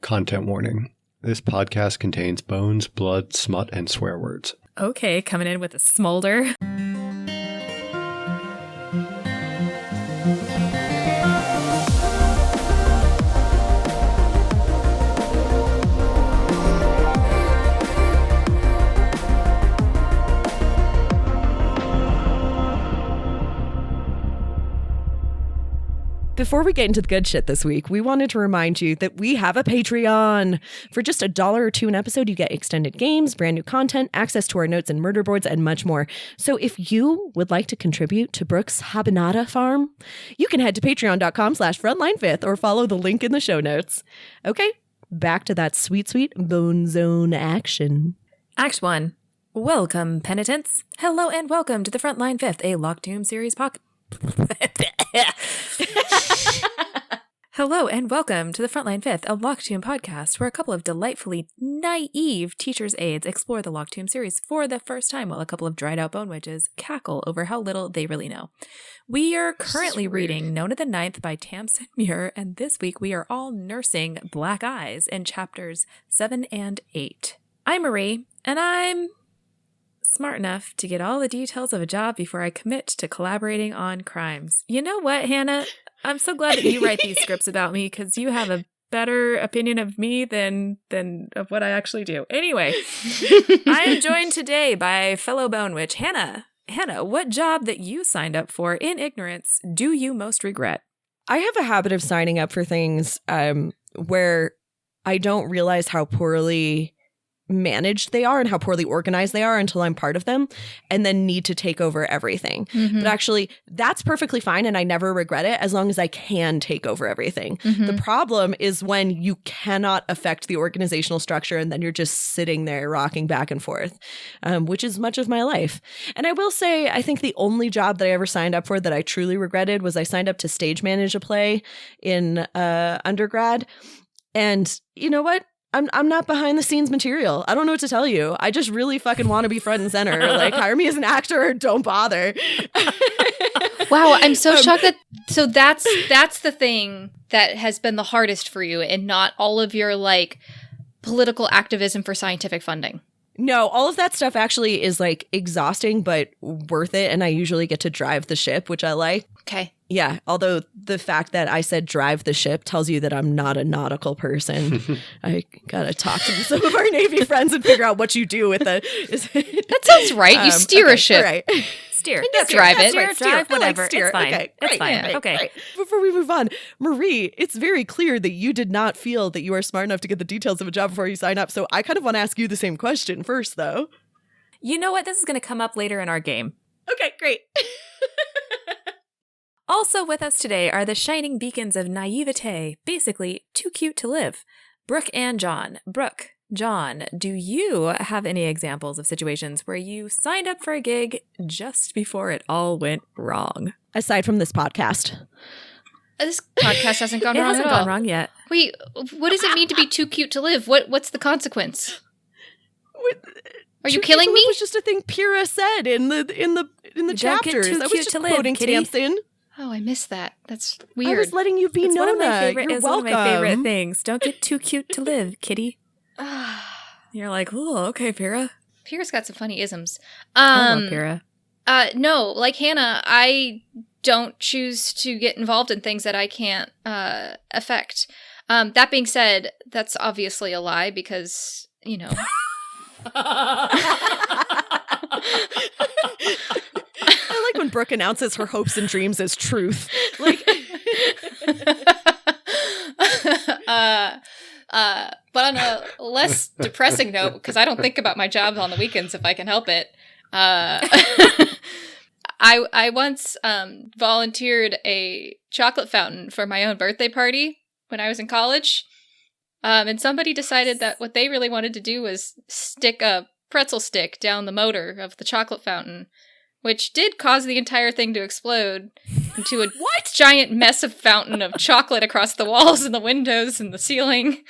Content warning. This podcast contains bones, blood, smut, and swear words. Okay, coming in with a smolder. Before we get into the good shit this week, we wanted to remind you that we have a Patreon. For just $1 or $2 an episode, you get extended games, brand new content, access to our notes and murder boards, and much more. So if you would like to contribute to Brooke's Habanada farm, you can head to patreon.com/frontlinefifth or follow the link in the show notes. Okay, back to that sweet, sweet Bone Zone action. Act 1. Welcome, penitents. Hello and welcome to the Frontline Fifth, a Locked Tomb series Hello and welcome to the Frontline Fifth, a Locked Tomb podcast, where a couple of delightfully naive teacher's aides explore the Locked Tomb series for the first time, while a couple of dried-out bone witches cackle over how little they really know. We are currently reading Nona the Ninth by Tamsin Muir, and this week we are all nursing Black Eyes in chapters 7 and 8. I'm Marie, and I'm smart enough to get all the details of a job before I commit to collaborating on crimes. You know what, Hannah? I'm so glad that you write these scripts about me, because you have a better opinion of me than of what I actually do. Anyway, I am joined today by fellow bone witch Hannah. Hannah, what job that you signed up for in ignorance do you most regret? I have a habit of signing up for things where I don't realize how poorly managed they are and how poorly organized they are until I'm part of them, and then need to take over everything. Mm-hmm. But actually, that's perfectly fine, and I never regret it as long as I can take over everything. Mm-hmm. The problem is when you cannot affect the organizational structure and then you're just sitting there rocking back and forth, which is much of my life. And I will say, I think the only job that I ever signed up for that I truly regretted was I signed up to stage manage a play in undergrad. And you know what? I'm not behind the scenes material. I don't know what to tell you. I just really fucking want to be front and center. Like, hire me as an actor or don't bother. Wow, I'm so shocked that so that's the thing that has been the hardest for you, and not all of your like political activism for scientific funding. No, all of that stuff actually is like exhausting but worth it, and I usually get to drive the ship, which I like. Okay. Yeah, although the fact that I said drive the ship tells you that I'm not a nautical person. I gotta talk to some of our Navy friends and figure out what you do with the... That sounds right. You steer a ship. All right. Steer. Drive it. Drive whatever. Like steer. It's fine. Okay, it's fine. Yeah. Okay. Right. Before we move on, Marie, it's very clear that you did not feel that you are smart enough to get the details of a job before you sign up. So I kind of want to ask you the same question first, though. You know what? This is going to come up later in our game. Okay, great. Also with us today are the shining beacons of naivete, basically too cute to live, Brooke and John. Brooke, John, do you have any examples of situations where you signed up for a gig just before it all went wrong? Aside from this podcast. This podcast hasn't gone wrong at all. It hasn't gone wrong yet. Wait, what does it mean to be too cute to live? What's the consequence? Are you killing me? It was just a thing Pyrrha said in the chapters. Get too I was cute just to live, quoting kitty. Tamsin. Oh, I missed that. That's weird. I was letting you be It's Nona. one of my favorite, You're welcome. one of my favorite things. Don't get too cute to live, kitty. You're like, oh, okay, Pyrrha. Pyrrha's got some funny isms. I love Pyrrha. No, like Hannah, I don't choose to get involved in things that I can't affect. That being said, that's obviously a lie because, you know. I like when Brooke announces her hopes and dreams as truth. Like, but on a less depressing note, because I don't think about my job on the weekends if I can help it. I once volunteered a chocolate fountain for my own birthday party when I was in college. And somebody decided that what they really wanted to do was stick a pretzel stick down the motor of the chocolate fountain, which did cause the entire thing to explode into a giant mess of fountain of chocolate across the walls and the windows and the ceiling.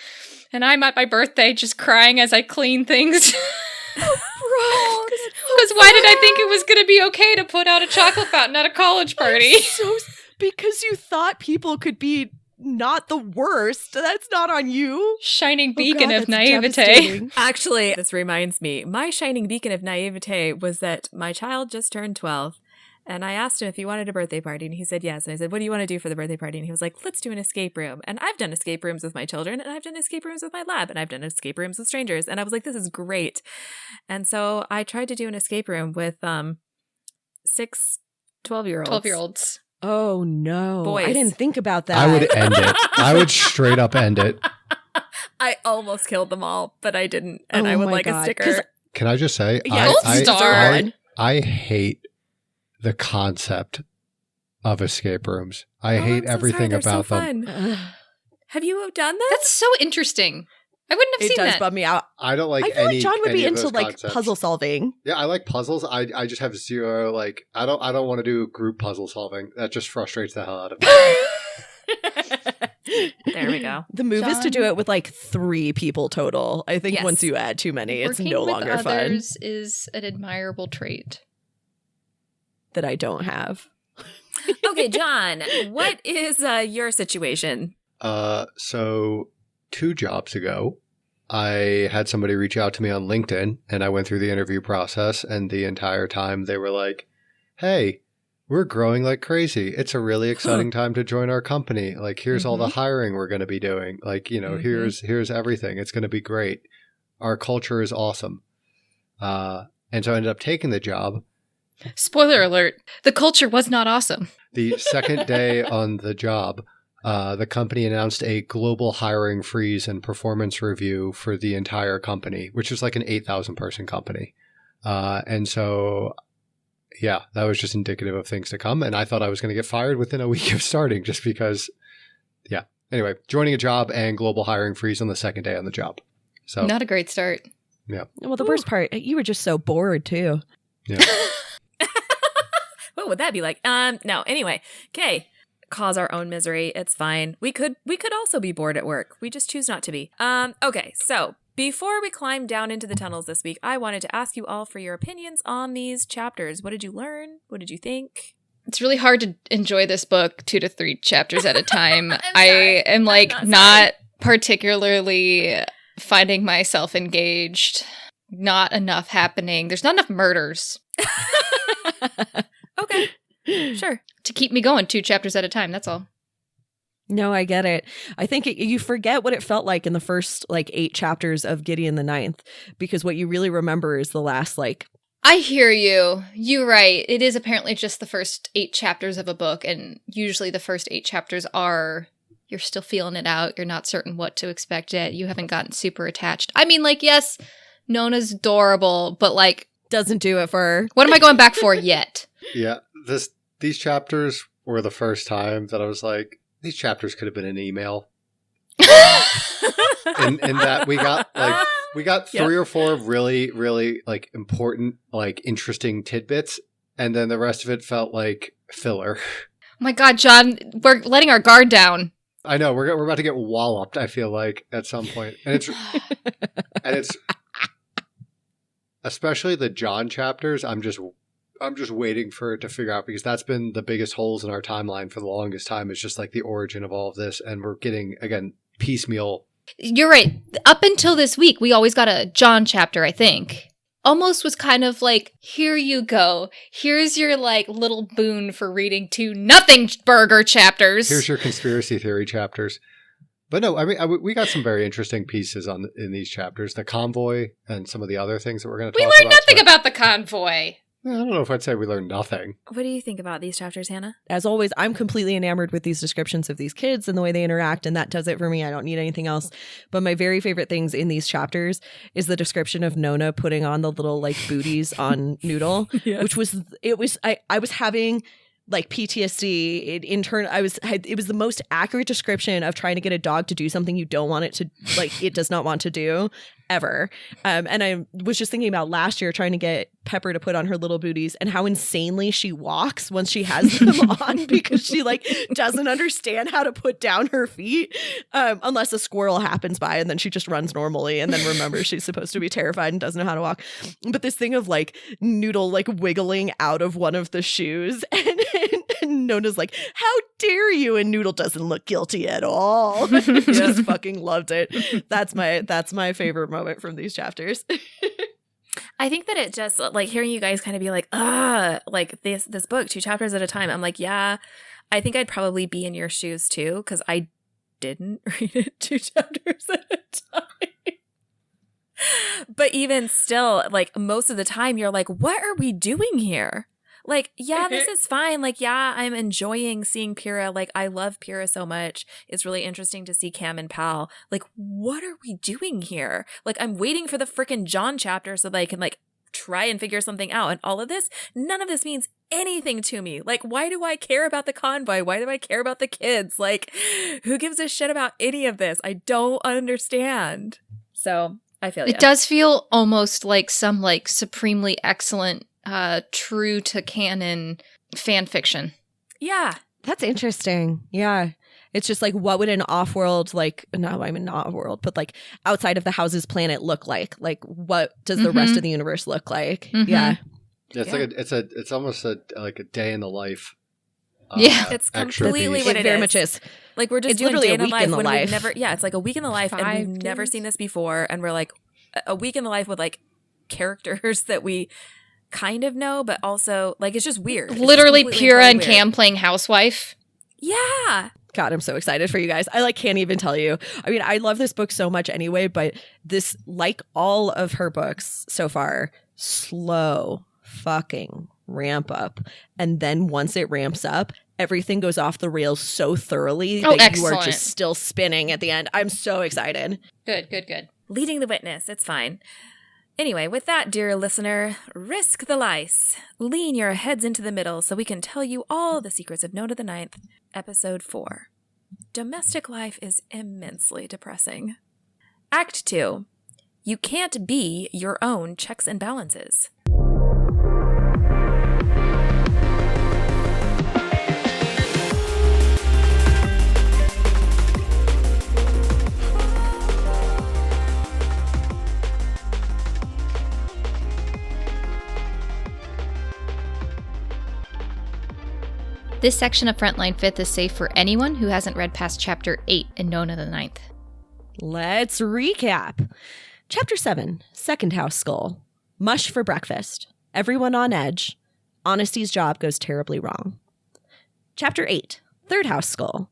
And I'm at my birthday just crying as I clean things. Because why did I think it was going to be okay to put out a chocolate fountain at a college party? Because you thought people could be not the worst. That's not on you. Shining Oh beacon God, of that's naivete. devastating. Actually, this reminds me, my shining beacon of naivete was that my child just turned 12. And I asked him if he wanted a birthday party, and he said yes. And I said, what do you want to do for the birthday party? And he was like, let's do an escape room. And I've done escape rooms with my children, and I've done escape rooms with my lab, and I've done escape rooms with strangers. And I was like, this is great. And so I tried to do an escape room with 6 12-year-olds. 12-year-olds. Oh no. Boys. I didn't think about that. I would end it. I would straight up end it. I almost killed them all, but I didn't. And Oh I would my like God. a sticker. Can I just say, Yeah, Gold I, star. I, I hate the concept of escape rooms. I Oh, hate I'm so everything sorry. They're about so them. fun. Ugh, Have you done that? That's so interesting. I wouldn't have it seen does that. bum me out. I don't like I feel any, like John would any be of into those like concepts. puzzle solving. Yeah, I like puzzles. I just have zero, like, I don't want to do group puzzle solving. That just frustrates the hell out of me. There we go. The move is to do John- it with like 3 people total. I think Yes. once you add too many, it's Working no with longer fun others is an admirable trait. that I don't have. Okay, John, what is your situation? So 2 jobs ago, I had somebody reach out to me on LinkedIn, and I went through the interview process, and the entire time they were like, hey, we're growing like crazy. It's a really exciting time to join our company. Like, here's all the hiring we're going to be doing. Like, you know, here's everything. It's going to be great. Our culture is awesome. And so I ended up taking the job. Spoiler alert, the culture was not awesome. The second day on the job, the company announced a global hiring freeze and performance review for the entire company, which is like an 8,000 person company. And so, yeah, that was just indicative of things to come. And I thought I was going to get fired within a week of starting just because, yeah. Anyway, joining a job and global hiring freeze on the second day on the job. So, Not a great start. yeah. Well, the worst part, you were just so bored too. Yeah. What would that be like? No. Anyway, okay. Cause our own misery. It's fine. We could also be bored at work. We just choose not to be. Okay. So before we climb down into the tunnels this week, I wanted to ask you all for your opinions on these chapters. What did you learn? What did you think? It's really hard to enjoy this book 2 to 3 chapters at a time. I'm I sorry. am like I'm not particularly finding myself engaged. Not enough happening. There's not enough murders Okay. Sure. to keep me going 2 chapters at a time. That's all. No, I get it. I think you forget what it felt like in the first like 8 chapters of Gideon the Ninth, because what you really remember is the last like. I hear you. You're right. It is apparently just the first 8 chapters of a book, and usually the first 8 chapters are you're still feeling it out. You're not certain what to expect yet. You haven't gotten super attached. I mean, like, yes, Nona's adorable, but like, Doesn't do it for her. what am I going back for yet? Yeah. These chapters were the first time that I was like, these chapters could have been an email. in that we got 3 or 4 really, really like important, like interesting tidbits, and then the rest of it felt like filler. Oh my God, John, we're letting our guard down. I know we're about to get walloped. I feel like at some point, and it's especially the John chapters. I'm just waiting for it to figure out, because that's been the biggest holes in our timeline for the longest time. It's just like the origin of all of this, and we're getting again piecemeal. You're right. Up until this week, we always got a John chapter, I think. Almost was kind of like, here you go. Here's your like little boon for reading 2 nothing burger chapters. Here's your conspiracy theory chapters. But no, I mean, we got some very interesting pieces in these chapters. The convoy and some of the other things that we're going to talk about. We learned nothing about the convoy. I don't know if I'd say we learned nothing. What do you think about these chapters, Hannah? As always, I'm completely enamored with these descriptions of these kids and the way they interact, and that does it for me. I don't need anything else. But my very favorite things in these chapters is the description of Nona putting on the little like booties on Noodle, which was I was having like PTSD in turn. It was the most accurate description of trying to get a dog to do something you don't want it to, like it does not want to do ever. And I was just thinking about last year trying to get Pepper to put on her little booties and how insanely she walks once she has them on, because she like doesn't understand how to put down her feet unless a squirrel happens by, and then she just runs normally and then remembers she's supposed to be terrified and doesn't know how to walk. But this thing of like Noodle like wiggling out of one of the shoes and Nona's like, how dare you? And Noodle doesn't look guilty at all. Just fucking loved it. That's my favorite moment from these chapters. I think that it just, like, hearing you guys kind of be like, like this book, 2 chapters at a time. I'm like, yeah, I think I'd probably be in your shoes too, because I didn't read it 2 chapters at a time. But even still, like, most of the time you're like, what are we doing here? Like, yeah, this is fine. Like, yeah, I'm enjoying seeing Pyrrha. Like, I love Pyrrha so much. It's really interesting to see Cam and Pal. Like, what are we doing here? Like, I'm waiting for the freaking John chapter so that I can, like, try and figure something out. And all of this, none of this means anything to me. Like, why do I care about the convoy? Why do I care about the kids? Like, who gives a shit about any of this? I don't understand. So I feel it does feel almost like some like supremely excellent, true to canon fan fiction. Yeah. That's interesting. Yeah. It's just like, what would an off-world, like, no, I mean not off-world, but like outside of the house's planet look like? Like, what does the rest of the universe look like? Yeah. It's like it's almost like a day in the life. It's completely what it it very is. much is. Like, we're just It's doing literally day a in the week in life the when life. we've never, it's like a week in the life, and 5 we've never days. seen this before, and we're like a week in the life with like characters that we kind of know, but also like it's just weird. It's Literally just Pyrrha and weird. Cam playing housewife. Yeah. God, I'm so excited for you guys. I like can't even tell you. I mean, I love this book so much anyway, but this, like all of her books so far, slow fucking ramp up. And then once it ramps up, everything goes off the rails so thoroughly that you are excellent. just still spinning at the end. I'm so excited. Good. Leading the witness. It's fine. Anyway, with that, dear listener, risk the lice. Lean your heads into the middle so we can tell you all the secrets of Nona the Ninth, Episode 4. Domestic life is immensely depressing. Act 2. You can't be your own checks and balances. This section of Frontline Fifth is safe for anyone who hasn't read past Chapter 8 in Nona the Ninth. Let's recap. Chapter 7, Second House Skull. Mush for breakfast. Everyone on edge. Honesty's job goes terribly wrong. Chapter 8, Third House Skull.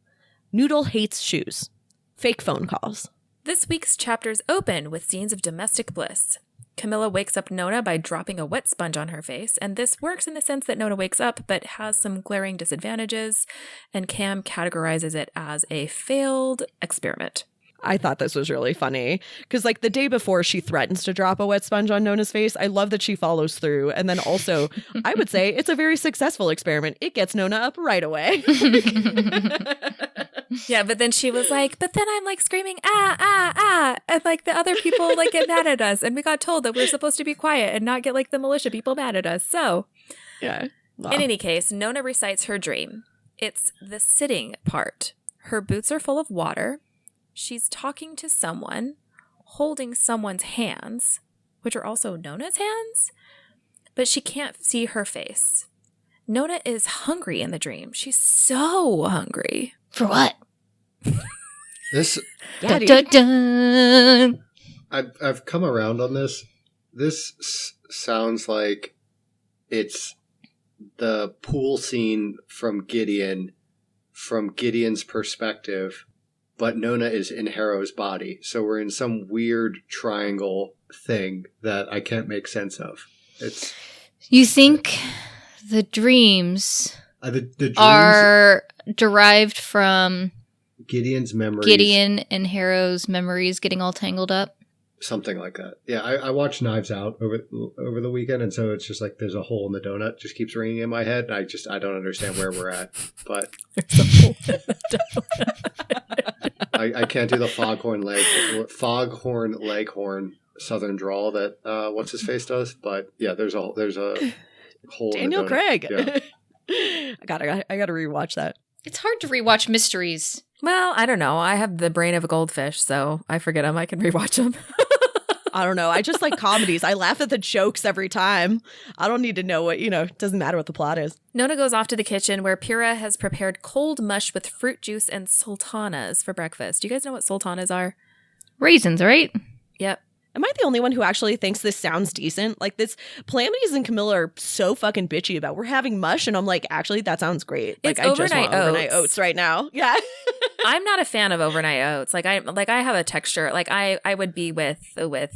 Noodle hates shoes. Fake phone calls. This week's chapters open with scenes of domestic bliss. Camilla wakes up Nona by dropping a wet sponge on her face, and this works in the sense that Nona wakes up but has some glaring disadvantages, and Cam categorizes it as a failed experiment. I thought this was really funny because, like, the day before she threatens to drop a wet sponge on Nona's face, I love that she follows through. And then also, I would say it's a very successful experiment. It gets Nona up right away. Yeah, but then she was like, but then I'm like screaming, and like the other people like get mad at us. And we got told that we're supposed to be quiet and not get like the militia people mad at us. So, Yeah. Wow. In any case, Nona recites her dream. It's the sitting part. Her boots are full of water. She's talking to someone, holding someone's hands, which are also Nona's hands, but she can't see her face. Nona is hungry in the dream. She's so hungry. For what? This Daddy. Dun, dun, dun. I've come around on this. This sounds like it's the pool scene from Gideon's perspective, but Nona is in Harrow's body. So we're in some weird triangle thing that I can't make sense of. It's You think the dreams the dreams, are derived from Gideon's memories. Gideon and Harrow's memories getting all tangled up? Something like that. Yeah, I watched Knives Out over the weekend, and so it's just like there's a hole in the donut just keeps ringing in my head, and I don't understand where we're at. But I can't do the foghorn leghorn southern drawl that what's his face does. But yeah, there's a hole. Daniel in the donut. Craig. Yeah. I gotta rewatch that. It's hard to rewatch mysteries. Well, I don't know. I have the brain of a goldfish, so I forget them. I can rewatch them. I don't know. I just like comedies. I laugh at the jokes every time. I don't need to know what, it doesn't matter what the plot is. Nona goes off to the kitchen where Pyrrha has prepared cold mush with fruit juice and sultanas for breakfast. Do you guys know what sultanas are? Raisins, right? Yep. Am I the only one who actually thinks this sounds decent? Like this, Calamities and Camilla are so fucking bitchy about we're having mush, and I'm like, actually, that sounds great. Like, It's I just want overnight overnight oats. oats right now. Yeah. I'm not a fan of overnight oats. I have a texture. I would be with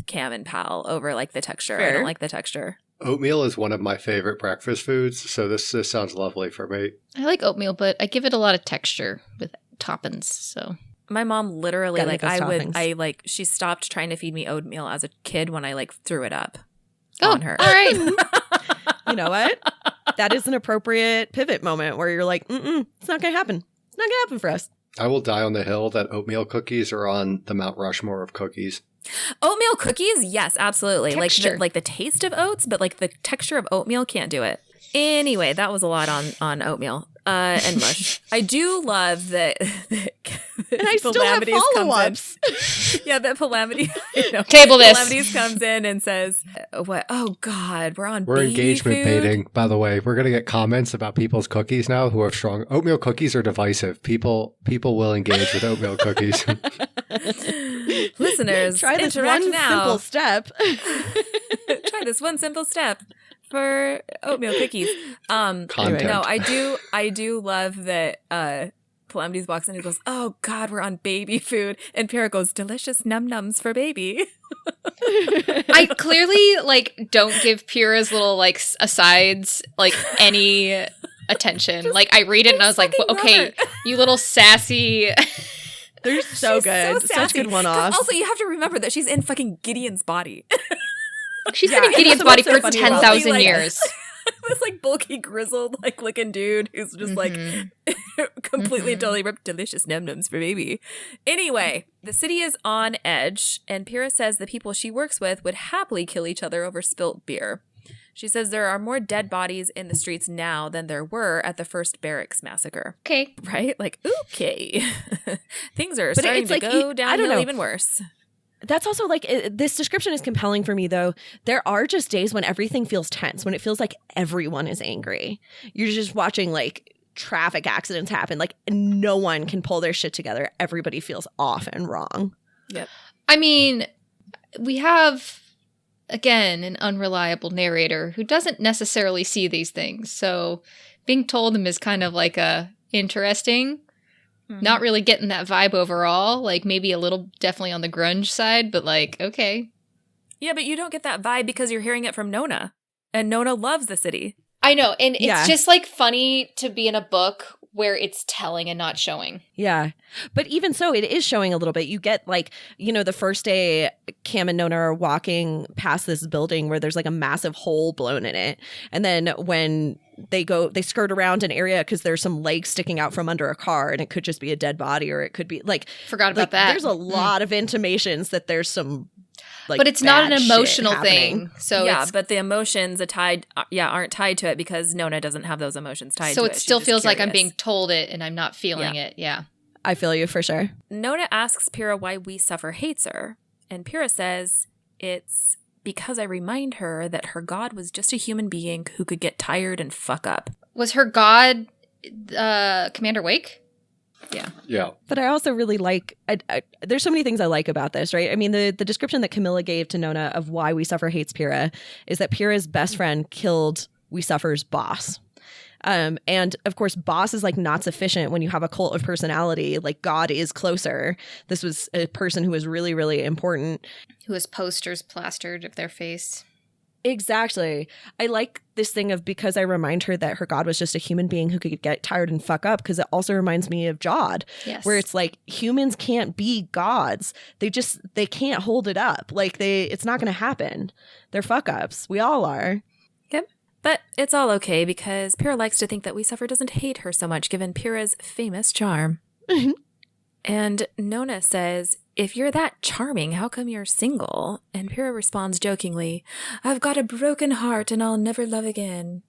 Cam and Pal over like the texture. I Fair. don't like the texture. Oatmeal is one of my favorite breakfast foods, so this sounds lovely for me. I like oatmeal, but I give it a lot of texture with toppings. So My mom literally Gotta get those toppings. she stopped trying to feed me oatmeal as a kid when I like threw it up Oh, on her. all right. You know what? That is an appropriate pivot moment where you're like, it's not going to happen. It's not going to happen for us. I will die on the hill that oatmeal cookies are on the Mount Rushmore of cookies. Oatmeal cookies? Yes, absolutely. Texture. Like the taste of oats, but like the texture of oatmeal can't do it. Anyway, that was a lot on oatmeal and mush. I do love that And I still have follow-ups. Yeah, that Calamity. Table this. Calamities comes in and says, "What? Oh God, we're We're baby engagement food?" baiting, by the way. We're going to get comments about people's cookies now who are strong. Oatmeal cookies are divisive. People will engage with oatmeal cookies. Listeners, Try this interact one now. simple step. Try this one simple step for oatmeal cookies. Content. No, I do love that Calamities walks in and goes, "Oh God, we're on baby food," and Pyrrha goes, "Delicious num-nums for baby." I clearly don't give Pyrrha's little asides any attention. I read it and I was like, fucking okay, rubber. you little sassy. They're so She's good. so Such sassy. good 'Cause one-offs. Also, you have to remember that she's in fucking Gideon's body. She's Yeah, been in Gideon's that's body what's so for funny about 10,000 it. years. This bulky, grizzled, looking dude who's just completely and totally ripped delicious num-nums for baby. Anyway, the city is on edge, and Pyrrha says the people she works with would happily kill each other over spilt beer. She says there are more dead bodies in the streets now than there were at the first barracks massacre. Okay. Right? Okay. Things are But starting it's to like, go I don't downhill know. even worse. That's also this description is compelling for me, though. There are just days when everything feels tense, when it feels like everyone is angry. You're just watching traffic accidents happen. No one can pull their shit together. Everybody feels off and wrong. Yep. I mean, we have, again, an unreliable narrator who doesn't necessarily see these things. So being told them is kind of interesting. Not really getting that vibe overall. Maybe a little definitely on the grunge side, but okay. Yeah, but you don't get that vibe because you're hearing it from Nona. And Nona loves the city. I know. And it's Yeah. just funny to be in a book where it's telling and not showing. Yeah. But even so, it is showing a little bit. You get the first day Cam and Nona are walking past this building where there's a massive hole blown in it. And then when they skirt around an area because there's some legs sticking out from under a car, and it could just be a dead body, or it could be Forgot about that. There's a lot of intimations that there's some but it's not an bad shit emotional happening. thing. So yeah, it's, but the emotions aren't tied to it because Nona doesn't have those emotions tied so to it it. She's still just feels like I'm curious. being told it and I'm not feeling it. Yeah. I feel you for sure. Nona asks Pyrrha why we suffer hates her, and Pyrrha says it's because I remind her that her god was just a human being who could get tired and fuck up. Was her god Commander Wake? Yeah. But I also really there's so many things I like about this, right? I mean, the description that Camilla gave to Nona of why We Suffer hates Pyrrha is that Pyrrha's best friend killed We Suffer's boss. And of course, boss is not sufficient when you have a cult of personality. God is closer. This was a person who was really, really important. Who has posters plastered of their face. Exactly. I like this thing of because I remind her that her god was just a human being who could get tired and fuck up, because it also reminds me of Jod, Yes. where it's humans can't be gods. They can't hold it up. It's not going to happen. They're fuck ups. We all are. Yep. But it's all okay because Pyrrha likes to think that We Suffer doesn't hate her so much given Pyrrha's famous charm. And Nona says, if you're that charming, how come you're single? And Pyrrha responds jokingly, I've got a broken heart and I'll never love again.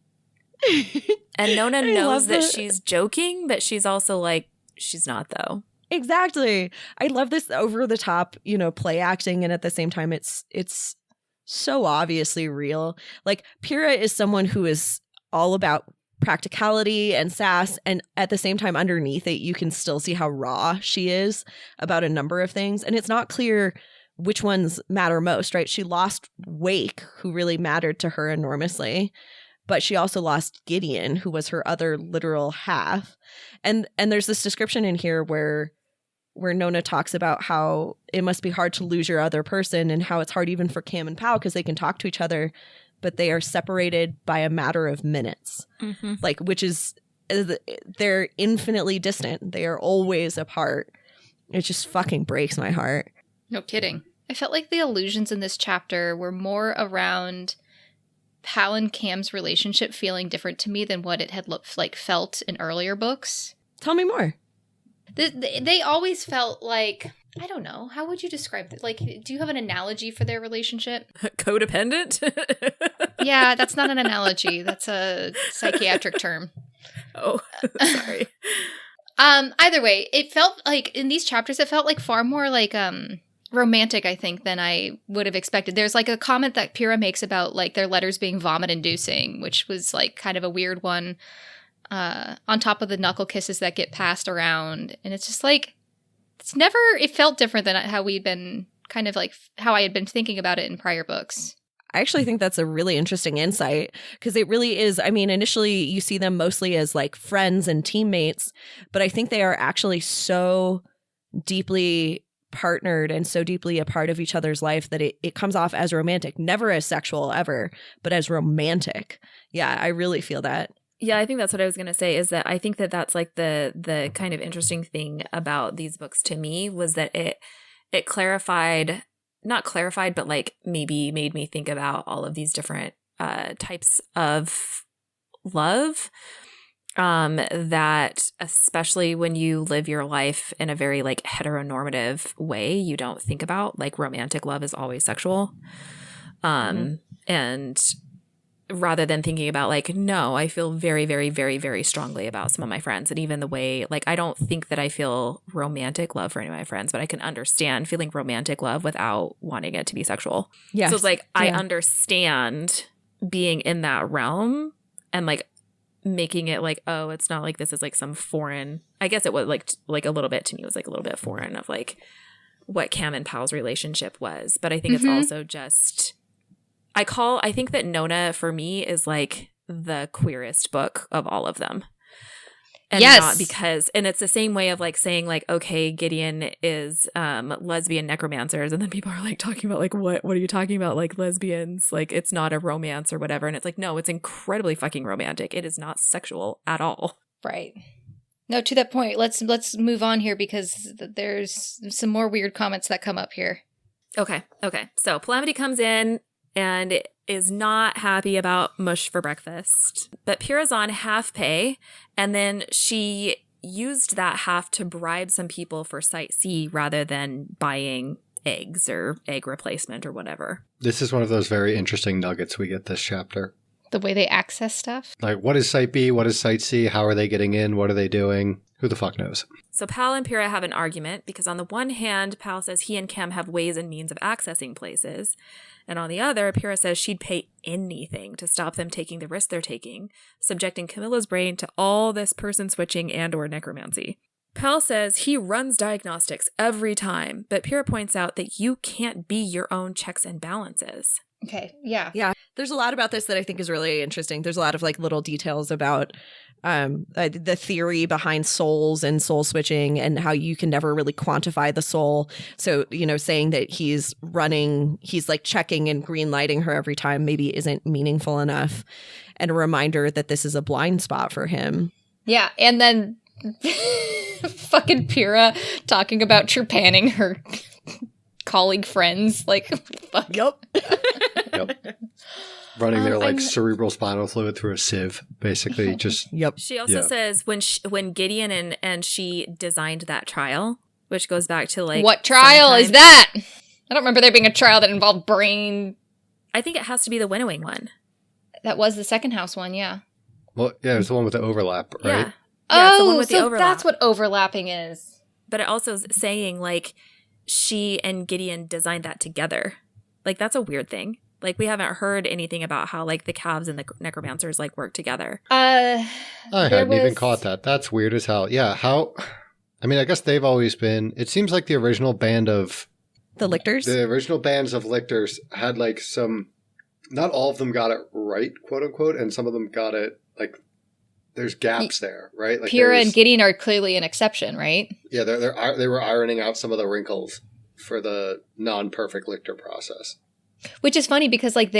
And Nona knows love that it. she's joking, but she's also she's not though. Exactly. I love this over the top, play acting, and at the same time it's so obviously real. Like Pyrrha is someone who is all about practicality and sass, and at the same time underneath it you can still see how raw she is about a number of things, and it's not clear which ones matter most, right? She lost Wake, who really mattered to her enormously, but she also lost Gideon, who was her other literal half. And there's this description in here where Nona talks about how it must be hard to lose your other person, and how it's hard even for Cam and Pal because they can talk to each other, but they are separated by a matter of minutes. Mm-hmm. Like, which is, they're infinitely distant. They are always apart. It just fucking breaks my heart. No kidding. I felt like the allusions in this chapter were more around Pal and Cam's relationship feeling different to me than what it had felt in earlier books. Tell me more. They always felt like, I don't know, how would you describe it? Like, do you have an analogy for their relationship? Codependent? Yeah, that's not an analogy. That's a psychiatric term. Oh, sorry. Either way, it felt like, in these chapters, it felt like far more like, romantic, I think, than I would have expected. There's like a comment that Pyrrha makes about like their letters being vomit-inducing, which was like kind of a weird one, on top of the knuckle kisses that get passed around. And it's just like, it felt different than how we'd been kind of like how I had been thinking about it in prior books. I actually think that's a really interesting insight, because it really is. I mean, initially you see them mostly as like friends and teammates, but I think they are actually so deeply partnered and so deeply a part of each other's life that it comes off as romantic, never as sexual ever, but as romantic. Yeah, I really feel that. Yeah, I think that's what I was going to say, is that I think that that's like the kind of interesting thing about these books to me, was that it clarified, not clarified, but like maybe made me think about all of these different types of love, that especially when you live your life in a very like heteronormative way, you don't think about like romantic love is always sexual. And rather than thinking about like, no, I feel very, very, very, very strongly about some of my friends. And even the way, like, I don't think that I feel romantic love for any of my friends, but I can understand feeling romantic love without wanting it to be sexual. Yeah. So it's like, I understand being in that realm and like making it like, oh, it's not like this is like some foreign, I guess it was like a little bit to me, it was like a little bit foreign of like what Cam and Pal's relationship was. But I think it's also just, I think that Nona for me is like the queerest book of all of them. And not because, and it's the same way of like saying like, okay, Gideon is lesbian necromancers, and then people are like talking about like, what are you talking about? Like lesbians, like it's not a romance or whatever. And it's like, no, it's incredibly fucking romantic. It is not sexual at all. Right. No, to that point, let's move on here, because there's some more weird comments that come up here. Okay. So Calamity comes in and is not happy about mush for breakfast. But Pyrrha's on half pay, and then she used that half to bribe some people for Site C rather than buying eggs or egg replacement or whatever. This is one of those very interesting nuggets we get this chapter. The way they access stuff? Like, what is Site B? What is Site C? How are they getting in? What are they doing? Who the fuck knows? So Pal and Pyrrha have an argument because on the one hand, Pal says he and Cam have ways and means of accessing places. And on the other, Pyrrha says she'd pay anything to stop them taking the risk they're taking, subjecting Camilla's brain to all this person switching and or necromancy. Pal says he runs diagnostics every time, but Pyrrha points out that you can't be your own checks and balances. Okay, yeah. Yeah, there's a lot about this that I think is really interesting. There's a lot of like little details about the theory behind souls and soul switching and how you can never really quantify the soul. So, saying that he's like checking and green lighting her every time maybe isn't meaningful enough. And a reminder that this is a blind spot for him. Yeah, and then fucking Pyrrha talking about trepanning her colleague friends. Like, fuck. Yep. Running their cerebral spinal fluid through a sieve, basically. Just Yep. She also says when Gideon and she designed that trial, which goes back to like, what trial is that? I don't remember there being a trial that involved brain. I think it has to be the winnowing one. That was the second house one, yeah. Well, yeah, it's the one with the overlap, right? Yeah, it's the one Oh, with the so overlap. that's what overlapping is. but it also is saying like she and Gideon designed that together. Like that's a weird thing. Like we haven't heard anything about how like the calves and the necromancers like work together. I hadn't even caught that. That's weird as hell. Yeah, how? I mean, I guess they've always been. It seems like the original band of The lictors? the original bands of lictors had like some. Not all of them got it right, quote unquote, and some of them got it like. There's gaps there, right? Like Pyrrha and Gideon are clearly an exception, right? Yeah, they were ironing out some of the wrinkles for the non-perfect lictor process. Which is funny because like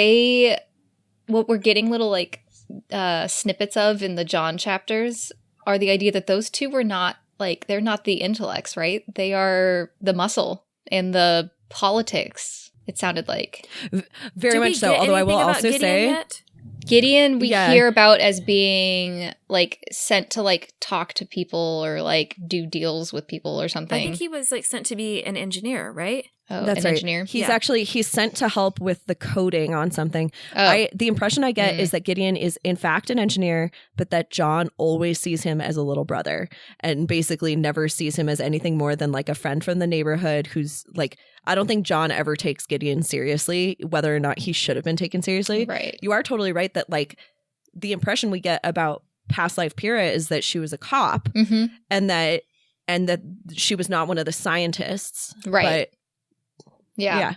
what we're getting little like snippets of in the John chapters are the idea that those two were not like, they're not the intellects, right? They are the muscle and the politics, it sounded like. Very much so, although I will also say... Gideon we hear about as being like sent to like talk to people or like do deals with people or something. I think he was like sent to be an engineer, right? Oh, that's an right. engineer. He's sent to help with the coding on something. Oh. The impression I get is that Gideon is in fact an engineer, but that John always sees him as a little brother and basically never sees him as anything more than like a friend from the neighborhood who's like, I don't think John ever takes Gideon seriously, whether or not he should have been taken seriously. Right. You are totally right that like the impression we get about past life Pyrrha is that she was a cop and that she was not one of the scientists. Right. But yeah.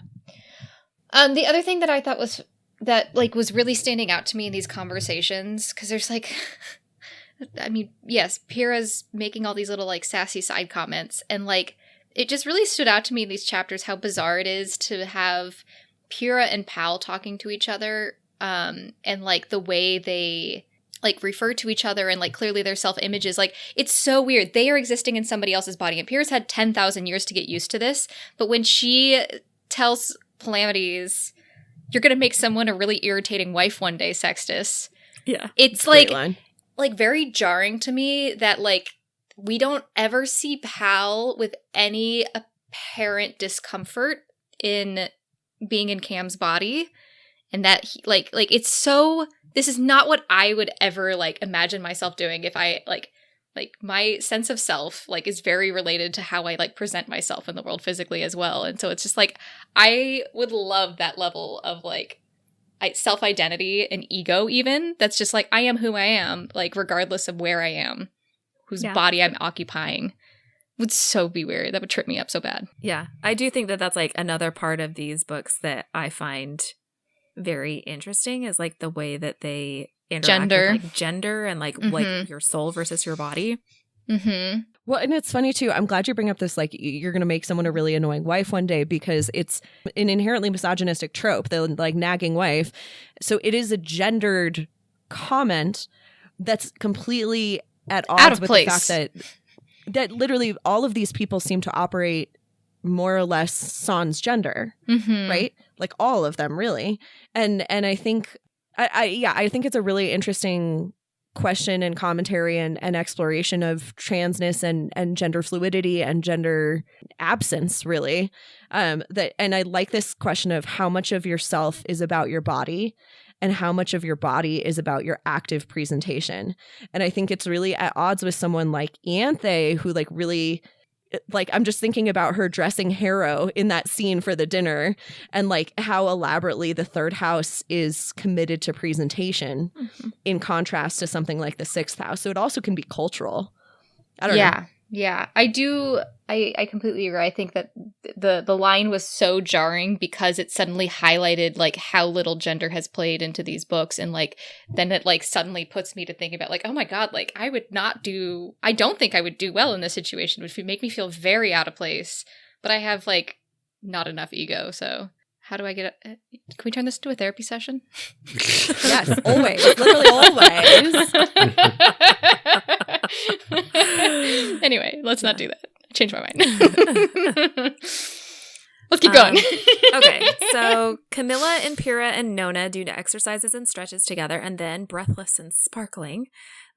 The other thing that I thought was really standing out to me in these conversations, because there's like, I mean, yes, Pyrrha's making all these little like sassy side comments, and like it just really stood out to me in these chapters how bizarre it is to have Pyrrha and Pal talking to each other, and like the way they like refer to each other and like clearly their self-images, like it's so weird. They are existing in somebody else's body, and Pyrrha's had 10,000 years to get used to this, but when she tells Palamedes, you're gonna make someone a really irritating wife one day, Sextus. Yeah. It's like very jarring to me that like we don't ever see Pal with any apparent discomfort in being in Cam's body, and that he, like it's so, this is not what I would ever like imagine myself doing if I like my sense of self like is very related to how I like present myself in the world physically as well. And so it's just like I would love that level of like self-identity and ego, even that's just like I am who I am, like regardless of where I am, whose body I'm occupying. Would so be weird. That would trip me up so bad. Yeah. I do think that that's like another part of these books that I find very interesting is like the way that they interact with like gender and like your soul versus your body. Well, and it's funny too. I'm glad you bring up this, like you're going to make someone a really annoying wife one day, because it's an inherently misogynistic trope, the like nagging wife. So it is a gendered comment that's completely at odds with the fact that literally all of these people seem to operate more or less sans gender, right? Like all of them, really. And I think, I think it's a really interesting question and commentary and exploration of transness and gender fluidity and gender absence, really. And I like this question of how much of yourself is about your body and how much of your body is about your active presentation. And I think it's really at odds with someone like Anthe, who like really, like, I'm just thinking about her dressing Harrow in that scene for the dinner and like how elaborately the third house is committed to presentation in contrast to something like the sixth house. So it also can be cultural. I don't know. Yeah, I do. I completely agree. I think that the line was so jarring because it suddenly highlighted like how little gender has played into these books, and like then it like suddenly puts me to think about like, oh my god, like I don't think I would do well in this situation, which would make me feel very out of place. But I have like not enough ego, so how do I get can we turn this into a therapy session? Yes, always. Literally always. Anyway, let's not do that. Change my mind. Let's keep going. Okay, so Camilla and Pyrrha and Nona do exercises and stretches together, and then, breathless and sparkling,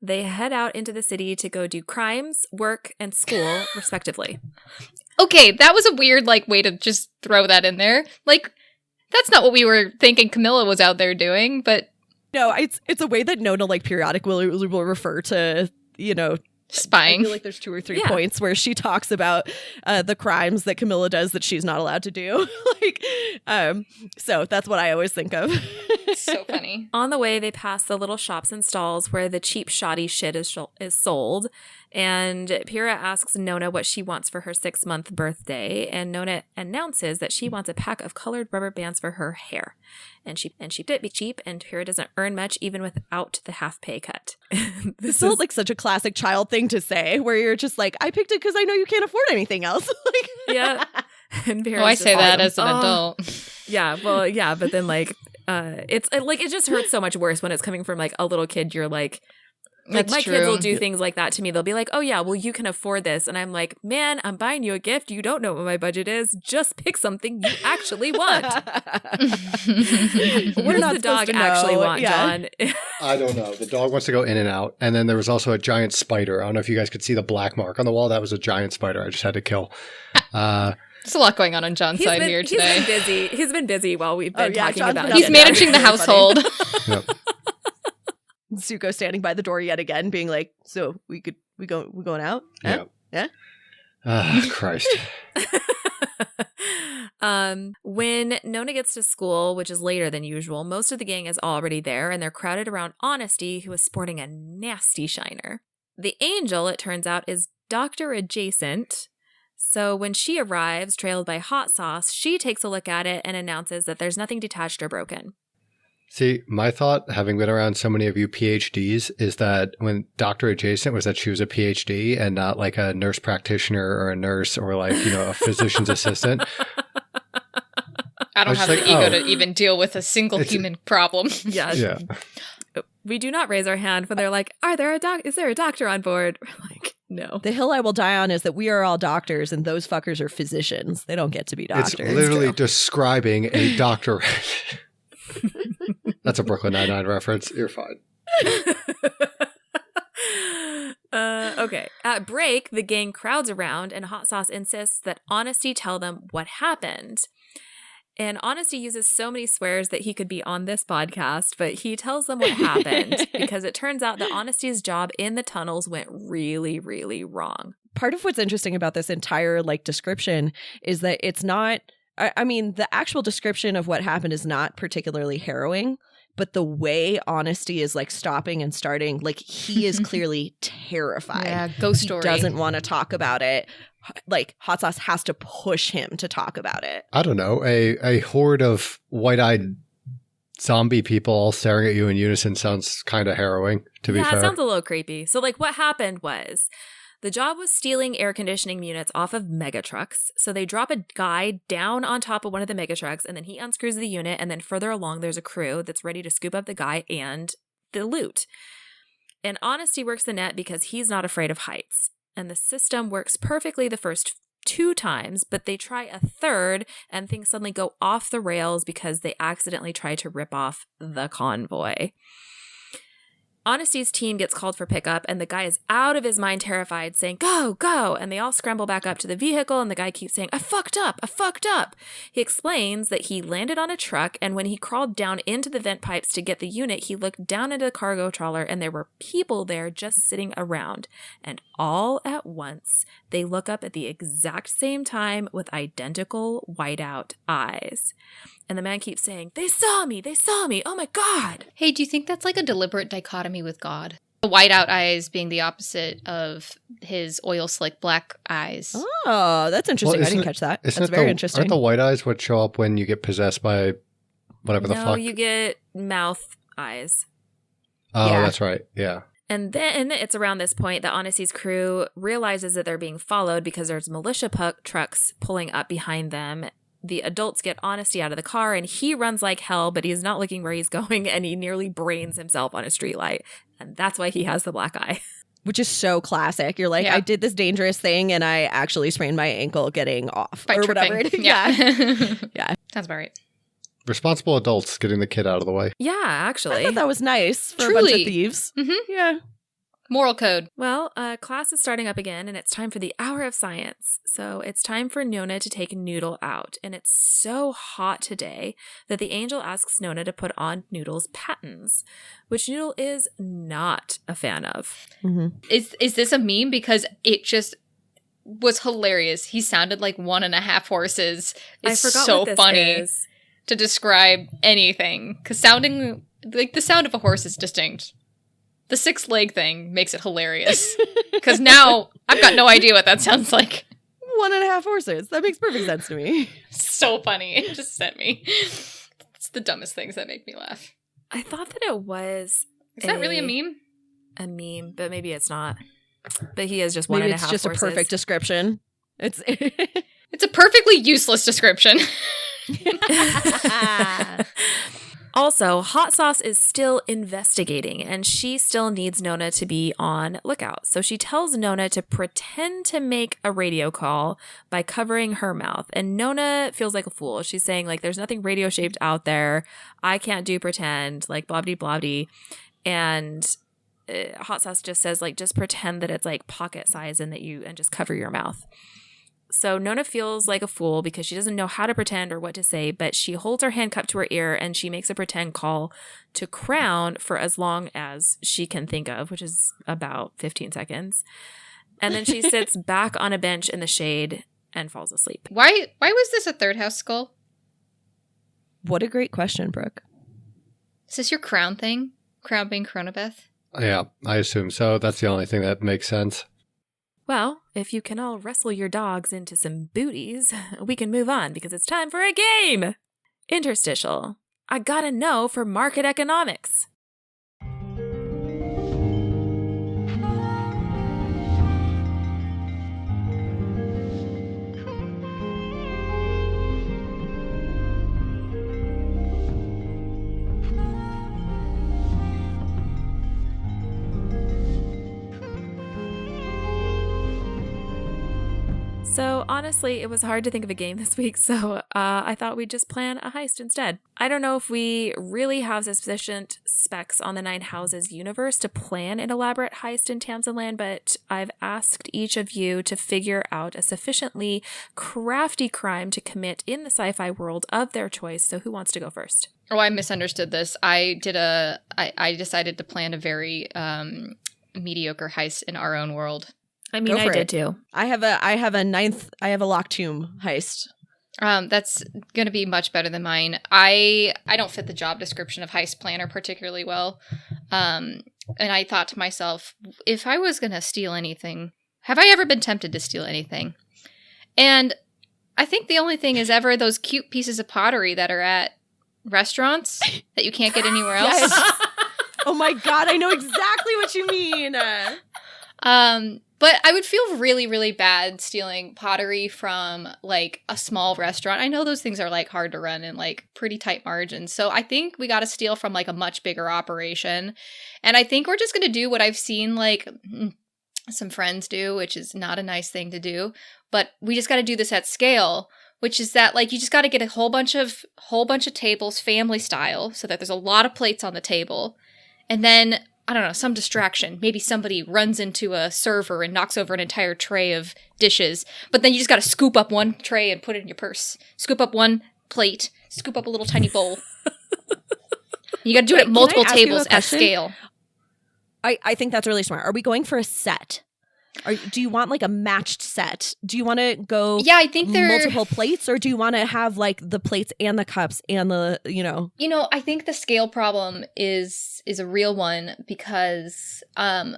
they head out into the city to go do crimes, work, and school, respectively. Okay, that was a weird like way to just throw that in there. Like, that's not what we were thinking Camilla was out there doing, but no, it's a way that Nona like periodically will refer to, you know, Spying. I feel like there's 2 or 3 points where she talks about the crimes that Camilla does that she's not allowed to do. So that's what I always think of. So funny. On the way, they pass the little shops and stalls where the cheap, shoddy shit is sold. And Pyrrha asks Nona what she wants for her 6-month birthday. And Nona announces that she wants a pack of colored rubber bands for her hair. And she did be cheap, and Pyrrha doesn't earn much even without the half pay cut. This is like such a classic child thing to say, where you're just like, I picked it because I know you can't afford anything else. Yeah. And Pyrrha's I say that like, as an adult. Yeah, well, yeah, but then like, it just hurts so much worse when it's coming from like a little kid. You're like That's my true. kids will do things like that to me. They'll be like, oh yeah, well, you can afford this. And I'm like, man, I'm buying you a gift. You don't know what my budget is. Just pick something you actually want. What does the dog actually want, John? I don't know. The dog wants to go in and out. And then there was also a giant spider. I don't know if you guys could see the black mark on the wall. That was a giant spider I just had to kill. There's a lot going on John's side here today. He's been busy while we've been talking John's about been it. He's managing the household. Yep. Zuko standing by the door yet again, being like, "So we going out? Huh? Yeah. Christ. When Nona gets to school, which is later than usual, most of the gang is already there, and they're crowded around Honesty, who is sporting a nasty shiner. The angel, it turns out, is Dr. Adjacent. So when she arrives, trailed by Hot Sauce, she takes a look at it and announces that there's nothing detached or broken. See, my thought, having been around so many of you PhDs, is that when Dr. Adjacent was that she was a PhD and not like a nurse practitioner or a nurse or like, a physician's assistant. I don't have the ego to even deal with a single human problem. Yeah. We do not raise our hand when they're like, is there a doctor on board? We're like, no. The hill I will die on is that we are all doctors and those fuckers are physicians. They don't get to be doctors. It's literally describing a doctor. That's a Brooklyn Nine-Nine reference. You're fine. Okay. At break, the gang crowds around and Hot Sauce insists that Honesty tell them what happened. And Honesty uses so many swears that he could be on this podcast, but he tells them what happened because it turns out that Honesty's job in the tunnels went really, really wrong. Part of what's interesting about this entire description is that it's not, I mean, the actual description of what happened is not particularly harrowing, but the way Honesty is stopping and starting, he is clearly terrified. Yeah, ghost story. He doesn't want to talk about it. Hot Sauce has to push him to talk about it. I don't know. A horde of white-eyed zombie people all staring at you in unison sounds kind of harrowing, to be fair. Yeah, it sounds a little creepy. So, what happened was the job was stealing air conditioning units off of mega trucks. So they drop a guy down on top of one of the mega trucks, and then he unscrews the unit, and then further along, there's a crew that's ready to scoop up the guy and the loot. And Honesty works the net because he's not afraid of heights. And the system works perfectly the first 2 times, but they try a third and things suddenly go off the rails because they accidentally try to rip off the convoy. Honesty's team gets called for pickup, and the guy is out of his mind terrified, saying, "Go, go!" And they all scramble back up to the vehicle, and the guy keeps saying, I fucked up! He explains that he landed on a truck, and when he crawled down into the vent pipes to get the unit, he looked down into the cargo trawler, and there were people there just sitting around. And all at once, they look up at the exact same time with identical whiteout eyes. And the man keeps saying, they saw me, oh my God. Hey, do you think that's a deliberate dichotomy with God? The whiteout eyes being the opposite of his oil slick black eyes. Oh, that's interesting. I didn't catch that. That's very interesting. Aren't the white eyes what show up when you get possessed by whatever the fuck? No, you get mouth eyes. Oh, Yeah. That's right. Yeah. And then it's around this point that Honesty's crew realizes that they're being followed because there's militia trucks pulling up behind them. The adults get Honesty out of the car, and he runs like hell, but he's not looking where he's going, and he nearly brains himself on a streetlight. And that's why he has the black eye. Which is so classic. You're like, Yeah. I did this dangerous thing, and I actually sprained my ankle getting off. By or tripping. whatever it is. Yeah. Yeah. Sounds about right. Responsible adults getting the kid out of the way. Yeah, I actually. thought that was nice for a bunch of Truly. thieves. Mhm. Yeah. Moral code. Well, class is starting up again, and it's time for the hour of science. So it's time for Nona to take Noodle out. And it's so hot today that the angel asks Nona to put on Noodle's pattens, which Noodle is not a fan of. Mm-hmm. Is this a meme? Because it just was hilarious. He sounded like 1.5 horses. It's I forgot so what this funny is. to describe anything. Because sounding like the sound of a horse is distinct. The 6-leg thing makes it hilarious. Because now I've got no idea what that sounds like. 1.5 horses. That makes perfect sense to me. So funny. It just sent me. It's the dumbest things that make me laugh. I thought that it was Is that really a meme? a meme, but maybe it's not. But he is just Maybe 1.5 it's just horses. a perfect description. It's It's a perfectly useless description. Also, Hot Sauce is still investigating, and she still needs Nona to be on lookout. So she tells Nona to pretend to make a radio call by covering her mouth. And Nona feels like a fool. She's saying, like, there's nothing radio-shaped out there. I can't do pretend, like, blobby-blobby. And Hot Sauce just says, like, just pretend that it's, like, pocket size and just cover your mouth. So Nona feels like a fool because she doesn't know how to pretend or what to say, but she holds her hand cupped to her ear and she makes a pretend call to Crown for as long as she can think of, which is about 15 seconds. And then she sits back on a bench in the shade and falls asleep. Why was this a third house skull? what a great question, Brooke. Is this your crown thing? Crown being Cronobeth? Yeah, I assume so. That's the only thing that makes sense. Well, if you can all wrestle your dogs into some booties, we can move on because it's time for a game! Interstitial. I gotta know for market economics. So honestly, it was hard to think of a game this week, so I thought we'd just plan a heist instead. I don't know if we really have sufficient specs on the 9 Houses universe to plan an elaborate heist in Tamsin Land, but I've asked each of you to figure out a sufficiently crafty crime to commit in the sci-fi world of their choice, so who wants to go first? Oh, I misunderstood this. I decided to plan a very mediocre heist in our own world. I mean, I did too. I have a locked tomb heist. That's going to be much better than mine. I don't fit the job description of heist planner particularly well. And I thought to myself, if I was going to steal anything, have I ever been tempted to steal anything? And I think the only thing is ever those cute pieces of pottery that are at restaurants that you can't get anywhere else. Yes. Oh my God, I know exactly what you mean. But I would feel really, really bad stealing pottery from, like, a small restaurant. I know those things are, like, hard to run and, like, pretty tight margins. So I think we got to steal from, like, a much bigger operation. And I think we're just going to do what I've seen, like, some friends do, which is not a nice thing to do. But we just got to do this at scale, which is that, like, you just got to get a whole bunch of tables family style so that there's a lot of plates on the table. And then, I don't know, some distraction. Maybe somebody runs into a server and knocks over an entire tray of dishes. But then you just got to scoop up one tray and put it in your purse. Scoop up one plate. Scoop up a little tiny bowl. You got to do it at multiple tables at scale. I think that's really smart. Are we going for a set? Do you want like a matched set? Do you want to go I think multiple plates, or do you want to have like the plates and the cups and the, I think the scale problem is a real one because I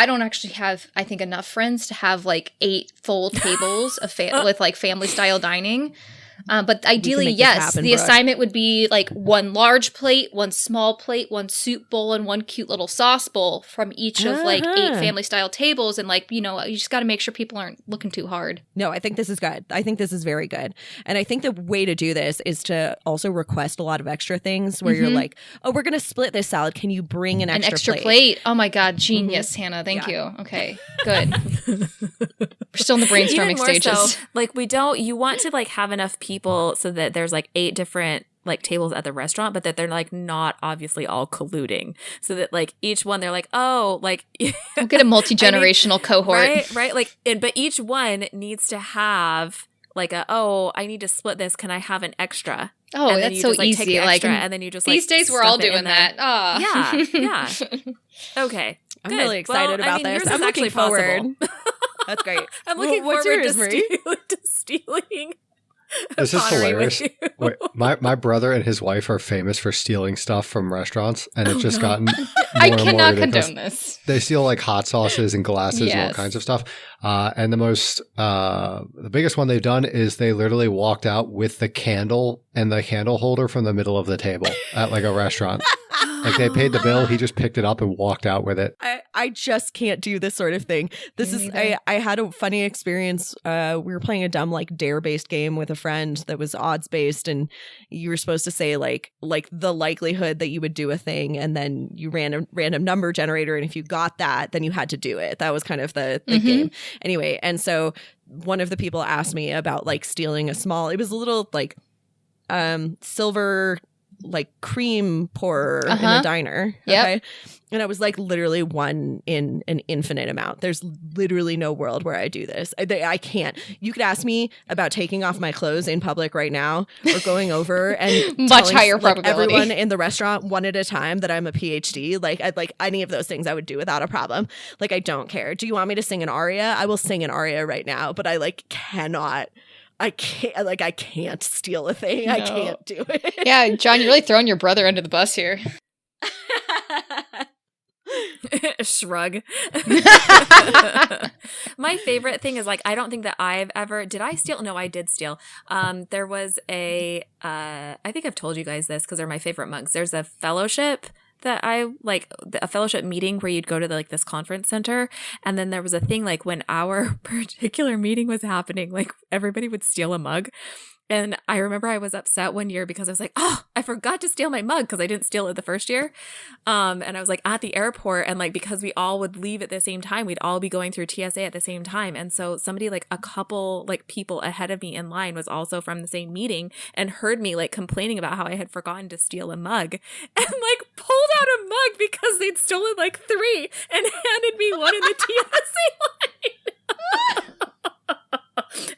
don't actually have, I think, enough friends to have like 8 full tables of with like family style dining. But ideally, yes, the assignment would be like 1 large plate, 1 small plate, 1 soup bowl, and 1 cute little sauce bowl from each of like 8 family style tables. And like, you just got to make sure people aren't looking too hard. No, I think this is good. I think this is very good. And I think the way to do this is to also request a lot of extra things where you're like, oh, we're going to split this salad. Can you bring an extra plate? Oh my God. Genius, Hannah. Thank you. Okay, good. We're still in the brainstorming stages. So, like you want to like have enough people so that there's like 8 different like tables at the restaurant, but that they're like not obviously all colluding, so that like each one they're like, oh, like we'll get a multi-generational cohort, right? Like, but each one needs to have like I need to split this. Can I have an extra? Oh, and that's so just, like, easy. Take the Like extra, and then you just these days we're all doing that. Ah, Yeah. Okay. I'm Good. really excited Well, about I mean, this. yours I'm is looking actually forward. possible. That's great. I'm looking What's forward yours, Marie? to stealing. This is pottery hilarious. with you. Wait, my brother and his wife are famous for stealing stuff from restaurants, and it's just gotten more I and more cannot ridiculous. condone this. They steal like hot sauces and glasses and all Yes. kinds of stuff. And the biggest one they've done is they literally walked out with the candle and the candle holder from the middle of the table at like a restaurant. Like they paid the bill, he just picked it up and walked out with it. I just can't do this sort of thing. This Me is neither. I had a funny experience. We were playing a dumb like dare based game with a friend that was odds based, and you were supposed to say like the likelihood that you would do a thing, and then you ran a random number generator, and if you got that, then you had to do it. That was kind of the game. Anyway, and so one of the people asked me about like stealing a small. It was a little like silver like cream pourer in a diner. Yep. Okay. And I was like literally one in an infinite amount. There's literally no world where I do this. I can't. You could ask me about taking off my clothes in public right now or going over and Much telling, higher like, probability. everyone in the restaurant one at a time that I'm a PhD. Like I'd like any of those things I would do without a problem. Like I don't care. Do you want me to sing an aria? I will sing an aria right now, but I like cannot. I can't steal a thing. I No. can't do it. Yeah, John, you're really throwing your brother under the bus here. Shrug. My favorite thing is like I don't think that I've ever did I steal? No, I did steal. There was I think I've told you guys this because they're my favorite mugs. There's a fellowship that I like, a fellowship meeting where you'd go to like this conference center, and then there was a thing like when our particular meeting was happening, like everybody would steal a mug. And I remember I was upset one year because I was like, oh, I forgot to steal my mug because I didn't steal it the first year. And I was like at the airport, and like because we all would leave at the same time, we'd all be going through TSA at the same time. And so somebody like a couple like people ahead of me in line was also from the same meeting and heard me like complaining about how I had forgotten to steal a mug and like pulled out a mug because they'd stolen like 3 and handed me one in the TSA line.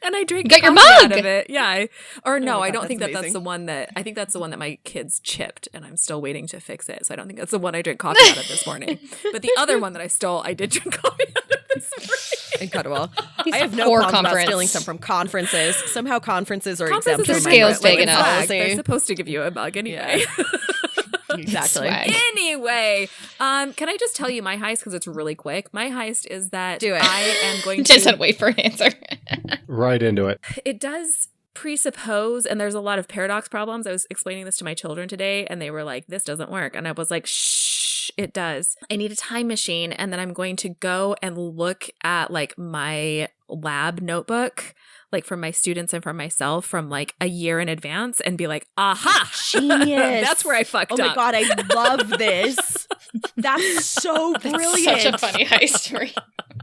And I drank Got your coffee mug! out of it. Yeah. Oh No, my I God, don't think that's that's amazing. the one that I think that's the one that my kids chipped, and I'm still waiting to fix it. So I don't think that's the one I drank coffee out of this morning. But the other one that I stole, I did drink coffee out of this morning. Incredible. He's I have a no poor problem about conference. stealing stuff from conferences. Somehow conferences are Conferences exempt are from scales my big enough. policy. They're supposed to give you a mug anyway. Exactly. Swag. Anyway, can I just tell you my heist because it's really quick? My heist is that Do it. I am going Just to. don't wait for an answer. Right into it. It does presuppose, and there's a lot of paradox problems. I was explaining this to my children today, and they were like, "This doesn't work," and I was like, "Shh, it does. I need a time machine, and then I'm going to go and look at like my lab notebook." Like from my students and from myself from like a year in advance and be like, aha, Genius. that's where I fucked Oh my up. God, I love this. That's so brilliant. Such a funny heist story.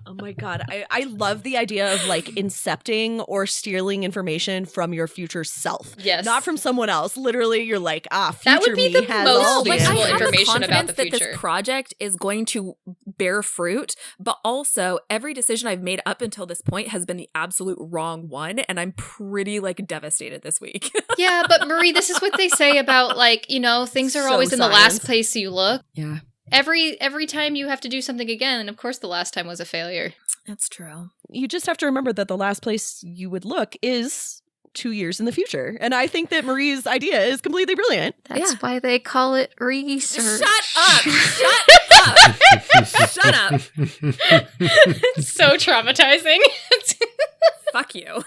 Oh my God. I love the idea of like incepting or stealing information from your future self. Yes. Not from someone else. Literally, you're like, future That would be me the has most all the Like, I useful have the information about the confidence that future. this project is going to bear fruit, but also every decision I've made up until this point has been the absolute wrong one, and I'm pretty like devastated this week. Yeah, but Marie, this is what they say about like, you know, things are So always in the science. last place you look. Yeah. Every time you have to do something again, and of course the last time was a failure. That's true. You just have to remember that the last place you would look is 2 years in the future. And I think that Marie's idea is completely brilliant. That's why they call it research. Shut up! Shut up! Shut up! It's so traumatizing. Fuck you.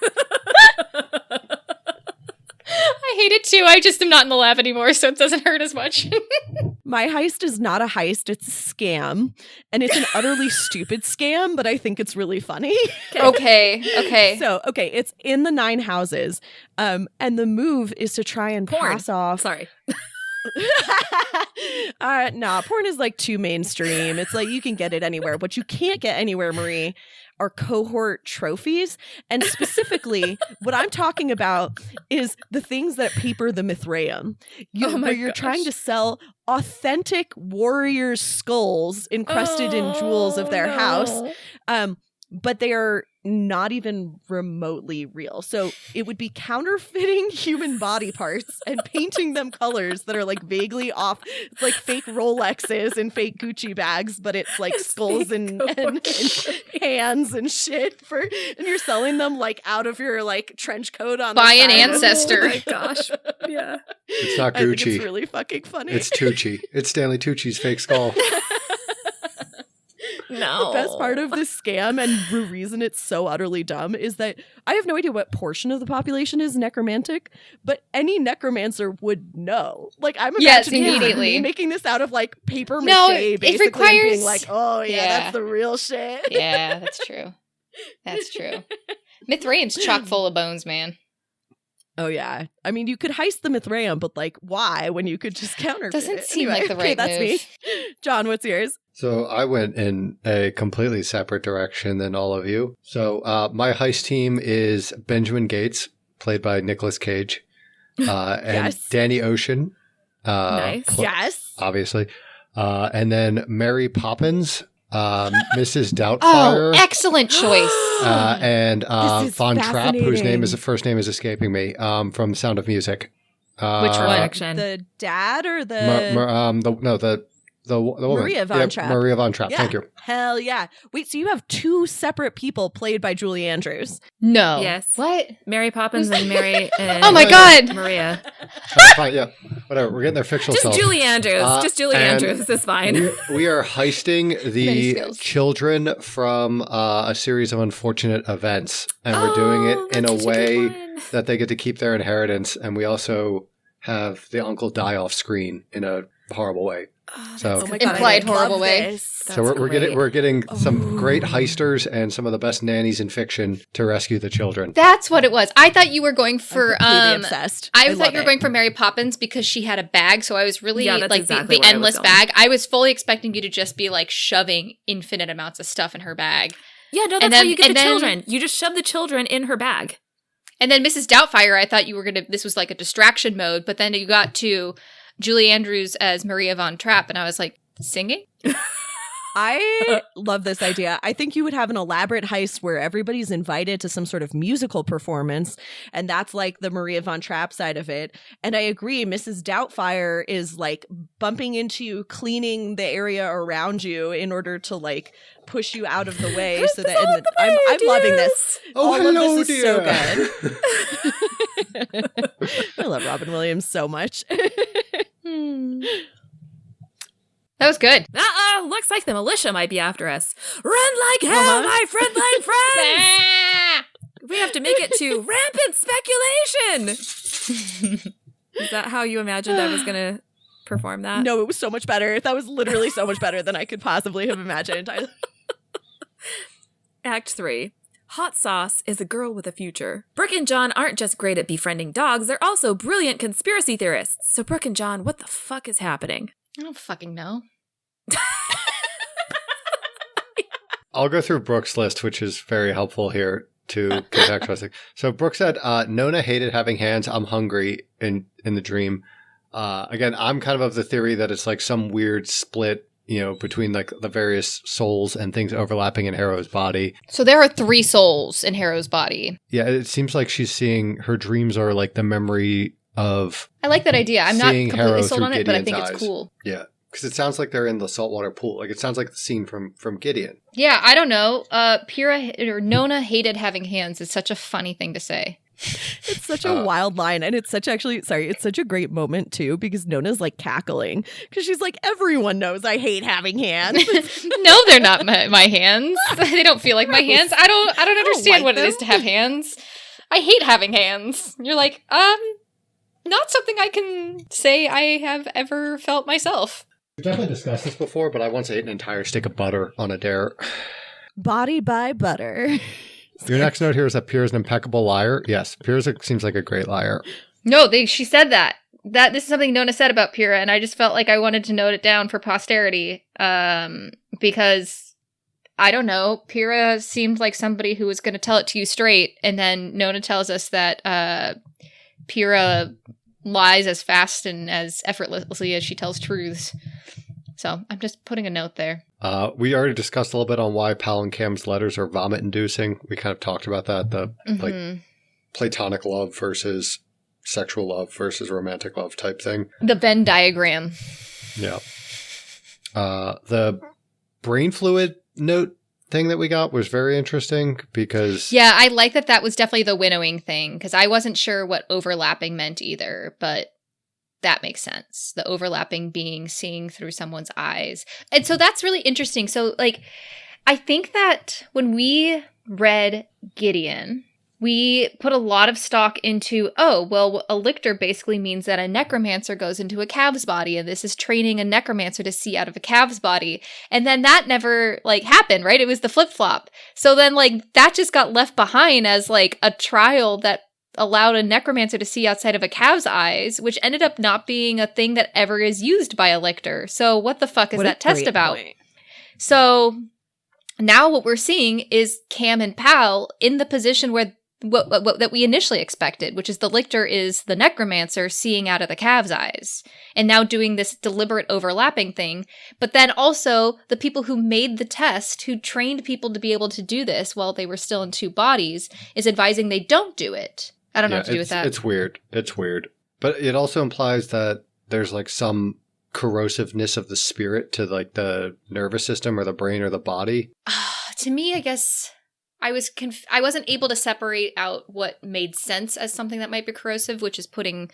I hate it too. I just am not in the lab anymore, so it doesn't hurt as much. My heist is not a heist, it's a scam. And it's an utterly stupid scam, but I think it's really funny. Okay. So, it's in the 9 houses. And the move is to try and Porn. pass off. Sorry. Nah, porn is like too mainstream. It's like you can get it anywhere. What you can't get anywhere, Marie, are cohort trophies. And specifically, what I'm talking about is the things that paper the Mithraeum. Where you're trying to sell authentic warriors' skulls encrusted in jewels of their house. But they are not even remotely real. So it would be counterfeiting human body parts and painting them colors that are like vaguely off. It's like fake Rolexes and fake Gucci bags, but it's like skulls and hands and shit and you're selling them like out of your like trench coat on Buy the an side. ancestor. Oh my gosh. Yeah. It's not I think Gucci. it's really fucking funny. It's Tucci. It's Stanley Tucci's fake skull. No. The best part of this scam and the reason it's so utterly dumb is that I have no idea what portion of the population is necromantic, but any necromancer would know. Like I'm imagining immediately making this out of like paper mache, No, basically, it requires and being like, oh yeah, Yeah. that's the real shit. Yeah, that's true. That's true. Mithraeum's chock full of bones, man. Oh yeah. I mean, you could heist the Mithraeum, but like, why when you could just counterfeit Doesn't it? seem Anyway, like the okay, right that's move. me. John, what's yours? So I went in a completely separate direction than all of you. So my heist team is Benjamin Gates, played by Nicolas Cage, and Yes. Danny Ocean. Nice. Yes. Obviously. And then Mary Poppins, Mrs. Oh, Doubtfire. excellent choice. And This is Von Trapp, whose fascinating. first name is escaping me, from Sound of Music. Which one? Action. The dad or the the woman. Maria Von Trapp. Maria Von Trapp. Yeah. Thank you. Hell yeah. Wait, so you have two separate people played by Julie Andrews. No. Yes. What? Mary Poppins and Mary and Oh my God. Maria. Fine, yeah, whatever. We're getting their fictional Just self. Julie Andrews. Just Julie and Andrews is fine. We are heisting Many the skills. children from a series of unfortunate events, and we're doing it in that's a such good way one. that they get to keep their inheritance, and we also have the uncle die off screen in a horrible way. So, Oh my Implied I love horrible way. this. so we're getting some great heisters and some of the best nannies in fiction to rescue the children. That's what it was. I thought you were going for I'm completely obsessed. I love thought you were it. going for Mary Poppins because she had a bag, so I was really Yeah, that's like exactly the where I was endless going. bag. I was fully expecting you to just be like shoving infinite amounts of stuff in her bag. Yeah, no, that's And how then- you get and the then- children. You just shove the children in her bag. And then Mrs. Doubtfire, I thought you were this was like a distraction mode, but then you got to Julie Andrews as Maria Von Trapp, and I was like, singing? I love this idea. I think you would have an elaborate heist where everybody's invited to some sort of musical performance, and that's like the Maria Von Trapp side of it. And I agree, Mrs. Doubtfire is like bumping into you, cleaning the area around you in order to like push you out of the way. So that and I'm loving this. Oh, All hello, of this is dear. so good. I love Robin Williams so much. That was good. Uh-oh, looks like the militia might be after us. Run like hell, my frontline friends! We have to make it to rampant speculation! Is that how you imagined I was going to perform that? No, it was so much better. That was literally so much better than I could possibly have imagined. Act 3. Hot Sauce is a girl with a future. Brooke and John aren't just great at befriending dogs, they're also brilliant conspiracy theorists. So Brooke and John, what the fuck is happening? I don't fucking know. I'll go through Brooke's list, which is very helpful here to contextualize. So Brooke said, Nona hated having hands. I'm hungry in the dream. Again, I'm kind of the theory that it's like some weird split, between like the various souls and things overlapping in Harrow's body. So there are 3 souls in Harrow's body. Yeah, it seems like she's seeing her dreams are like the memory of, I like that idea. I'm not Seeing completely Harrow sold through on it, but I Gideon's think it's eyes. cool. yeah, because it sounds like they're in the saltwater pool. Like it sounds like the scene from Gideon. Yeah, I don't know. Pyrrha or Nona hated having hands. It's such a funny thing to say. It's such a wild line, and it's such a great moment too, because Nona's like cackling because she's like, everyone knows I hate having hands. No, they're not my hands. They don't feel like my hands. I don't understand like what them. it is to have hands. I hate having hands. You're like, not something I can say I have ever felt myself. We've definitely discussed this before, but I once ate an entire stick of butter on a dare. Body by butter. Your next note here is that Pyrrha's an impeccable liar. Yes, Pyrrha seems like a great liar. No, she said that. This is something Nona said about Pyrrha, and I just felt like I wanted to note it down for posterity, because I don't know, Pyrrha seemed like somebody who was going to tell it to you straight, and then Nona tells us that Pyrrha lies as fast and as effortlessly as she tells truths. So I'm just putting a note there. We already discussed a little bit on why Pal and Cam's letters are vomit-inducing. We kind of talked about that, the like platonic love versus sexual love versus romantic love type thing. The Venn diagram. Yeah. The brain fluid note thing that we got was very interesting because... Yeah, I like that was definitely the winnowing thing, because I wasn't sure what overlapping meant either, but that makes sense. The overlapping being seeing through someone's eyes. And so that's really interesting. So, like, I think that when we read Gideon, we put a lot of stock into, a lictor basically means that a necromancer goes into a calf's body, and this is training a necromancer to see out of a calf's body. And then that never, like, happened, right? It was the flip-flop. So then, like, that just got left behind as, like, a trial that allowed a necromancer to see outside of a calf's eyes, which ended up not being a thing that ever is used by a lictor. So what the fuck is that test about? Point. So now what we're seeing is Cam and Pal in the position where what that we initially expected, which is the lictor is the necromancer seeing out of the calf's eyes and now doing this deliberate overlapping thing. But then also the people who made the test, who trained people to be able to do this while they were still in two bodies, is advising they don't do it. I don't know what to do with that. It's weird. It's weird. But it also implies that there's like some corrosiveness of the spirit to like the nervous system or the brain or the body. To me, I guess I wasn't able to separate out what made sense as something that might be corrosive, which is putting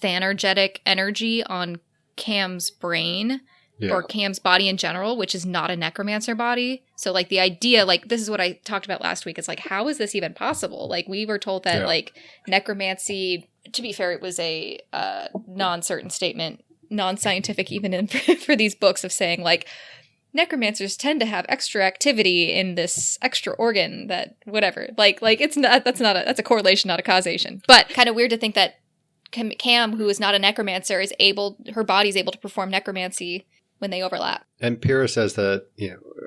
thanergetic energy on Cam's brain. Yeah. Or Cam's body in general, which is not a necromancer body. So, like, the idea, like, this is what I talked about last week. It's like, how is this even possible? Like, we were told that, like, necromancy, to be fair, it was a non-certain statement, non-scientific even for these books of saying, like, necromancers tend to have extra activity in this extra organ that, whatever. Like, it's not, that's a correlation, not a causation. But kind of weird to think that Cam, who is not a necromancer, her body's able to perform necromancy when they overlap. And Pyrrha says that,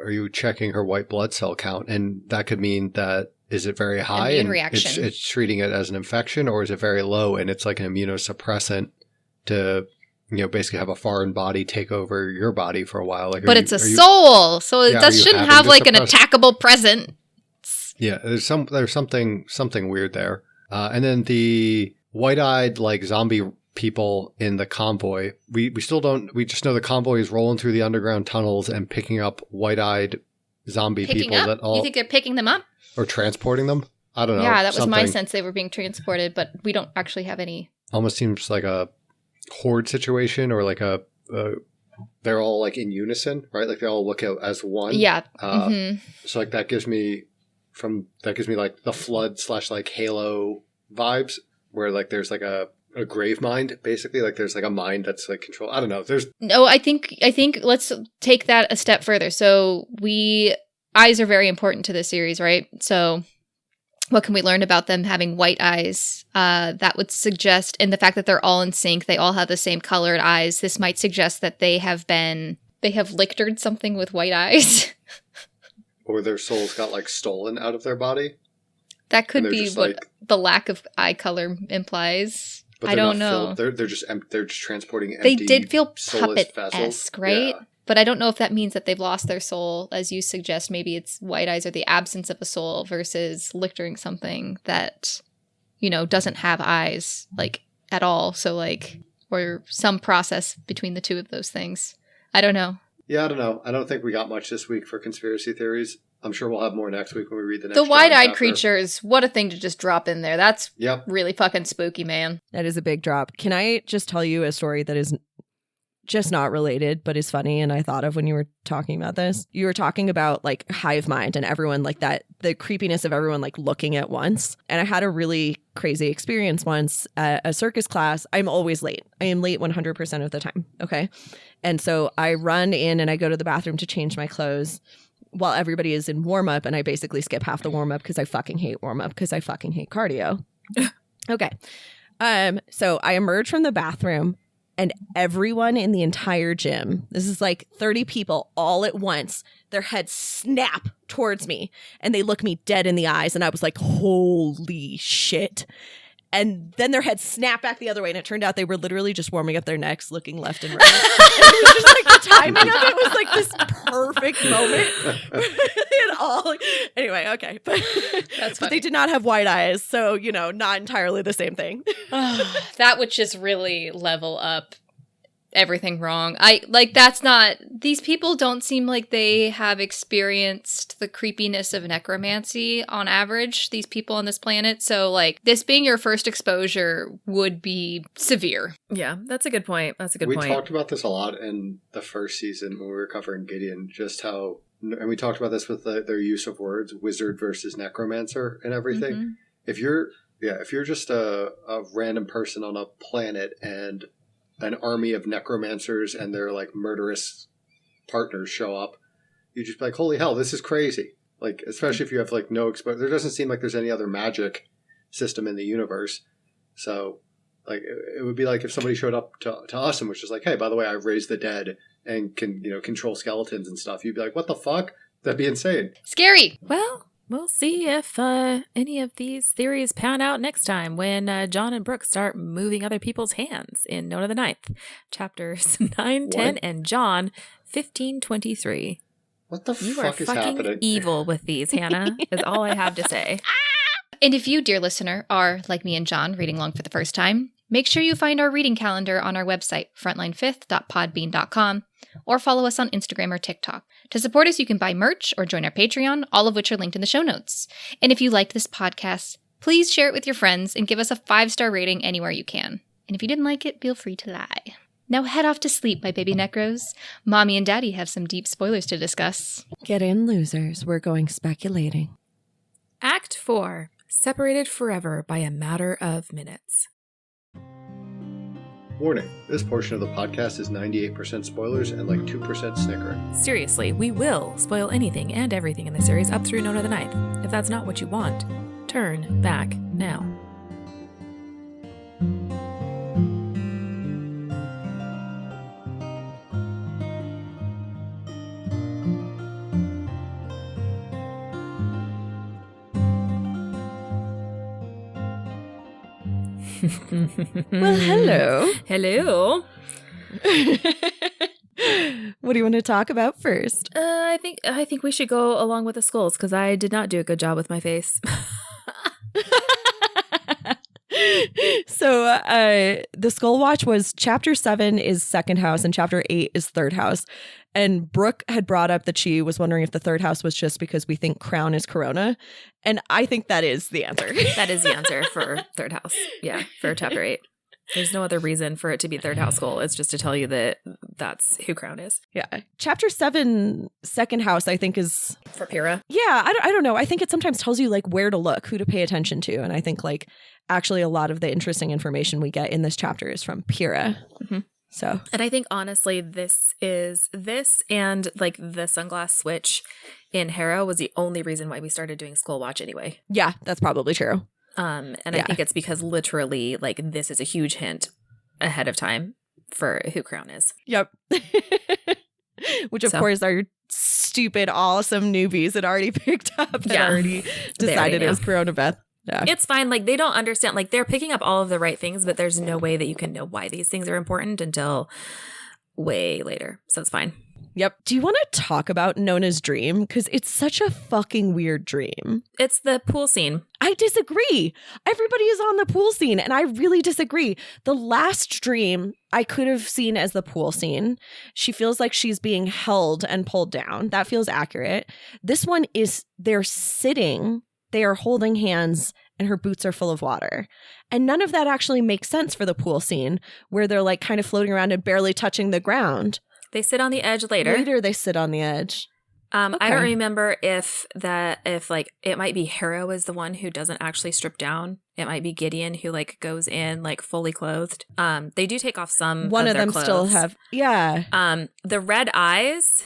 are you checking her white blood cell count? And that could mean that, is it very high immune and reaction. It's treating it as an infection, or is it very low and it's like an immunosuppressant to, basically have a foreign body take over your body for a while? Like, but it's a soul, so it shouldn't have like an attackable presence. Yeah, there's something weird there. And then the white-eyed like zombie people in the convoy. We just know the convoy is rolling through the underground tunnels and picking up white-eyed zombie people up? that all... You think they're picking them up? Or transporting them? I don't know. Yeah, that was my sense. They were being transported, but we don't actually have any. Almost seems like a horde situation, or like they're all like in unison, right? Like they all look out as one. Yeah. So like that gives me like the Flood / like Halo vibes, where like there's like a grave mind, basically. Like there's like a mind that's like control. I don't know. I think let's take that a step further. So eyes are very important to this series, right? So what can we learn about them having white eyes? That would suggest, and the fact that they're all in sync, they all have the same colored eyes. This might suggest that they have lictored something with white eyes. Or their souls got like stolen out of their body. That could be what the lack of eye color implies. I don't know. They're just transporting empty. They did feel puppet-esque, right? Yeah. But I don't know if that means that they've lost their soul, as you suggest. Maybe it's white eyes or the absence of a soul versus lictoring something that, doesn't have eyes, like, at all. So, like, or some process between the two of those things. I don't know. Yeah, I don't know. I don't think we got much this week for conspiracy theories. I'm sure we'll have more next week when we read the next The wide-eyed creatures, what a thing to just drop in there. That's really fucking spooky, man. That is a big drop. Can I just tell you a story that is just not related, but is funny, and I thought of when you were talking about this? You were talking about like hive mind and everyone like that, the creepiness of everyone like looking at once. And I had a really crazy experience once at a circus class. I'm always late. I am late 100% of the time. Okay. And so I run in and I go to the bathroom to change my clothes while everybody is in warm up. And I basically skip half the warm up because I fucking hate warm up because I fucking hate cardio. Okay. So I emerge from the bathroom and everyone in the entire gym, this is like 30 people all at once, their heads snap towards me and they look me dead in the eyes. And I was like, holy shit. And then their heads snap back the other way. And it turned out they were literally just warming up their necks, looking left and right. And it was just like the timing of it was like this perfect moment. And all, anyway, okay. But they did not have white eyes. So, not entirely the same thing. That would just really level up everything wrong. These people don't seem like they have experienced the creepiness of necromancy on average, these people on this planet. So like this being your first exposure would be severe. Yeah, that's a good point. We talked about this a lot in the first season when we were covering Gideon, just how, and we talked about this with their use of words, wizard versus necromancer and everything. Mm-hmm. If you're just a random person on a planet and an army of necromancers and their like murderous partners show up, you just be like, holy hell, this is crazy. Like, especially if you have like no exposure. There doesn't seem like there's any other magic system in the universe. So like it would be like if somebody showed up to us and was just like, hey, by the way, I've raised the dead and can control skeletons and stuff. You'd be like, what the fuck? That'd be insane. Scary. Well, we'll see if any of these theories pan out next time when John and Brooke start moving other people's hands in Note of the Ninth, chapters 9, 10, and John 15:23. What the You fuck is are happening? fucking evil with these, Hannah, is all I have to say. And if you, dear listener, are, like me and John, reading along for the first time, make sure you find our reading calendar on our website, frontline5th.podbean.com, or follow us on Instagram or TikTok. To support us, you can buy merch or join our Patreon, all of which are linked in the show notes. And if you liked this podcast, please share it with your friends and give us a 5-star rating anywhere you can. And if you didn't like it, feel free to lie. Now head off to sleep, my baby necros. Mommy and Daddy have some deep spoilers to discuss. Get in, losers. We're going speculating. Act 4, separated forever by a matter of minutes. Warning, this portion of the podcast is 98% spoilers and like 2% snickering. Seriously, we will spoil anything and everything in the series up through Note of the Ninth. If that's not what you want, turn back now. Well, hello. Hello. What do you want to talk about first? I think we should go along with the skulls because I did not do a good job with my face. So the Skull Watch was chapter 7 is second house and chapter 8 is third house. And Brooke had brought up that she was wondering if the third house was just because we think crown is corona. And I think that is the answer. That is the answer for third house. Yeah, for chapter 8. There's no other reason for it to be third house goal. It's just to tell you that that's who crown is. Yeah. Chapter 7, second house, I think is... For Pyrrha? Yeah, I don't know. I think it sometimes tells you like where to look, who to pay attention to. And I think like actually a lot of the interesting information we get in this chapter is from Pyrrha. Mm-hmm. So, and I think honestly, this and like the sunglass switch in Hera was the only reason why we started doing Skull Watch anyway. Yeah, that's probably true. And I think it's because literally like this is a huge hint ahead of time for who crown is. Yep. Which of course are stupid, awesome newbies that already picked up and already decided it was Corona Beth. Yeah. It's fine. Like they don't understand. Like they're picking up all of the right things, but there's no way that you can know why these things are important until way later. So it's fine. Yep. Do you want to talk about Nona's dream? Because it's such a fucking weird dream. It's the pool scene. I disagree. Everybody is on the pool scene, and I really disagree. The last dream I could have seen as the pool scene. She feels like she's being held and pulled down. That feels accurate. This one is they're sitting. They are holding hands and her boots are full of water. And none of that actually makes sense for the pool scene where they're like kind of floating around and barely touching the ground. They sit on the edge later. Later they sit on the edge. Okay. I don't remember if like it might be Hera is the one who doesn't actually strip down. It might be Gideon who like goes in like fully clothed. They do take off some. One of their them clothes. still have. Yeah. The red eyes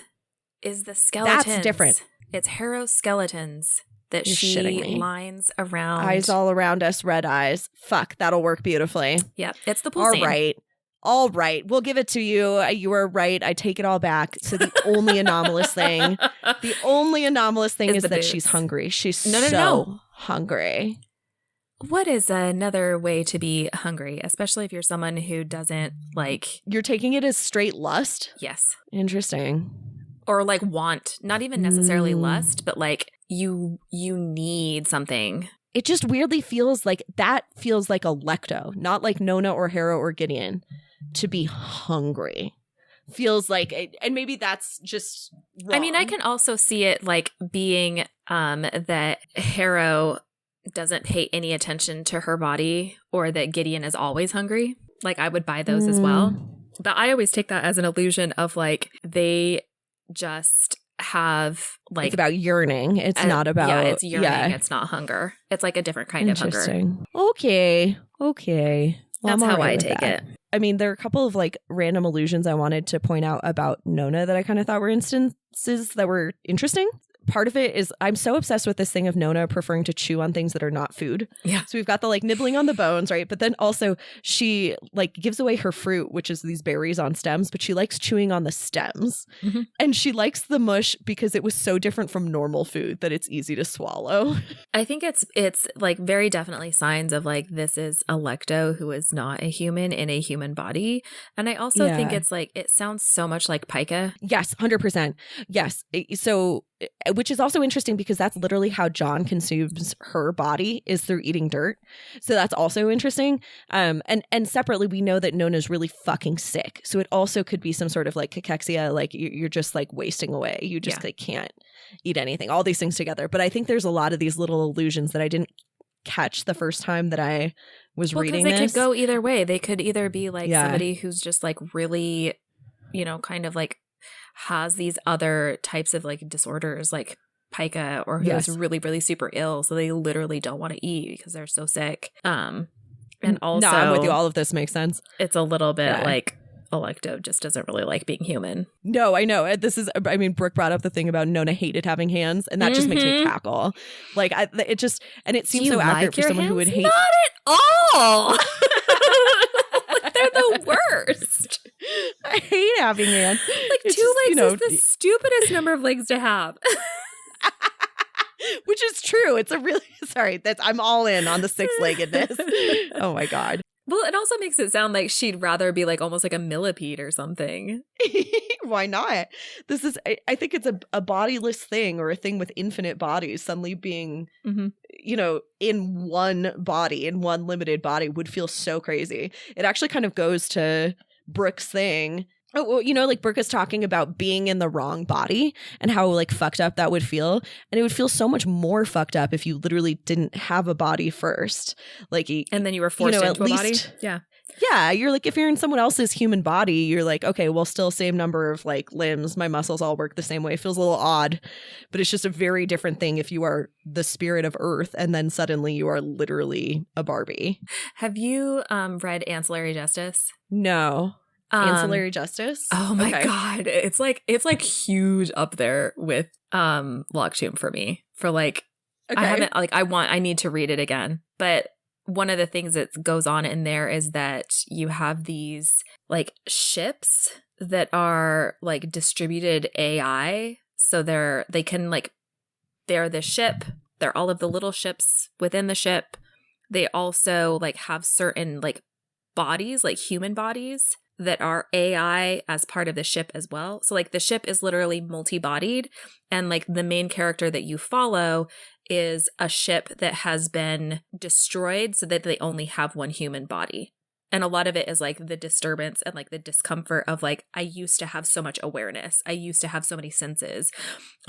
is the skeletons. That's different. It's Hera's skeletons that she lines around. Eyes all around us, red eyes. Fuck, that'll work beautifully. Yeah, it's the pool scene. All right. All right, we'll give it to you. You were right. I take it all back. So the only anomalous thing is that she's hungry. She's so hungry. What is another way to be hungry, especially if you're someone who doesn't like... You're taking it as straight lust? Yes. Interesting. Or like want, not even necessarily lust, but like you need something. It just weirdly feels like a lecto, not like Nona or Hera or Gideon, to be hungry. Feels like, and maybe that's just wrong. I mean, I can also see it like being that Hera doesn't pay any attention to her body, or that Gideon is always hungry. Like, I would buy those as well. But I always take that as an illusion of like, they just have like... It's about yearning. It's not about... Yeah, it's yearning. Yeah. It's not hunger. It's like a different kind of hunger. Okay. That's how I take it. I mean, there are a couple of like random allusions I wanted to point out about Nona that I kind of thought were instances that were interesting. Part of it is I'm so obsessed with this thing of Nona preferring to chew on things that are not food. Yeah. So we've got the like nibbling on the bones, right? But then also she like gives away her fruit, which is these berries on stems, but she likes chewing on the stems. Mm-hmm. And she likes the mush because it was so different from normal food that it's easy to swallow. I think it's like very definitely signs of like, this is a lecto who is not a human in a human body. And I also think it's like, it sounds so much like Pyrrha. Yes, 100%. Yes. So, which is also interesting because that's literally how John consumes her body, is through eating dirt. So that's also interesting. And separately, we know that Nona's really fucking sick. So it also could be some sort of like cachexia, like you're just like wasting away. You just like can't eat anything. All these things together. But I think there's a lot of these little allusions that I didn't catch the first time that I was reading this. They could go either way. They could either be like somebody who's just like really, kind of like has these other types of like disorders like Pyrrha, or who is really, really super ill, so they literally don't want to eat because they're so sick. And also, no, I'm with you. All of this makes sense. It's a little bit like Electo just doesn't really like being human. No, I know. Brooke brought up the thing about Nona hated having hands, and that just makes me cackle. Like, it seems so accurate for someone who would hate. Not at all. They're the worst. I hate having hands. Like, it's two legs is the stupidest number of legs to have. Which is true. It's a really I'm all in on the six-leggedness. Oh my God. Well, it also makes it sound like she'd rather be like almost like a millipede or something. Why not? This is, I think it's a bodiless thing, or a thing with infinite bodies suddenly being, in one body, in one limited body, would feel so crazy. It actually kind of goes to Brooke's thing. Oh, well, like Brooke is talking about being in the wrong body and how like fucked up that would feel. And it would feel so much more fucked up if you literally didn't have a body first. Like, and then you were forced into a body. Yeah. Yeah. You're like, if you're in someone else's human body, you're like, okay, well, still same number of like limbs. My muscles all work the same way. It feels a little odd, but it's just a very different thing if you are the spirit of Earth and then suddenly you are literally a Barbie. Have you read Ancillary Justice? No. Ancillary Justice? Oh my God. It's like huge up there with Locktomb for me. For like, I haven't, like, I need to read it again. But one of the things that goes on in there is that you have these like ships that are like distributed AI. So they're the ship. They're all of the little ships within the ship. They also like have certain like bodies, like human bodies, that are AI as part of the ship as well. So like the ship is literally multi-bodied, and like the main character that you follow is a ship that has been destroyed so that they only have one human body. And a lot of it is like the disturbance and like the discomfort of like, I used to have so much awareness. I used to have so many senses.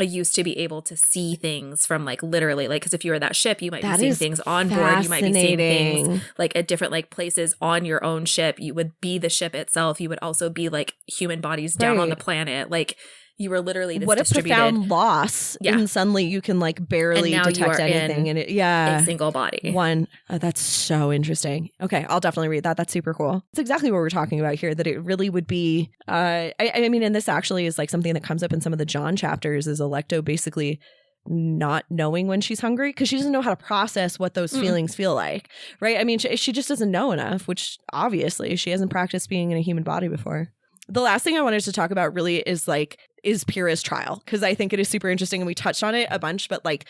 I used to be able to see things from like literally, like, because if you were that ship, you might be seeing things on board. You might be seeing things like at different like places on your own ship. You would be the ship itself. You would also be like human bodies down on the planet. Like, you were literally this what distributed. A profound loss. Yeah. And suddenly you can like barely detect anything in it. Yeah. A single body. That's so interesting. Okay. I'll definitely read that. That's super cool. It's exactly what we're talking about here, that it really would be, I mean, and this actually is like something that comes up in some of the John chapters, is Electo basically not knowing when she's hungry because she doesn't know how to process what those feelings feel like, right? I mean, she just doesn't know enough, which obviously she hasn't practiced being in a human body before. The last thing I wanted to talk about really is Pyrrha's trial, because I think it is super interesting and we touched on it a bunch, but like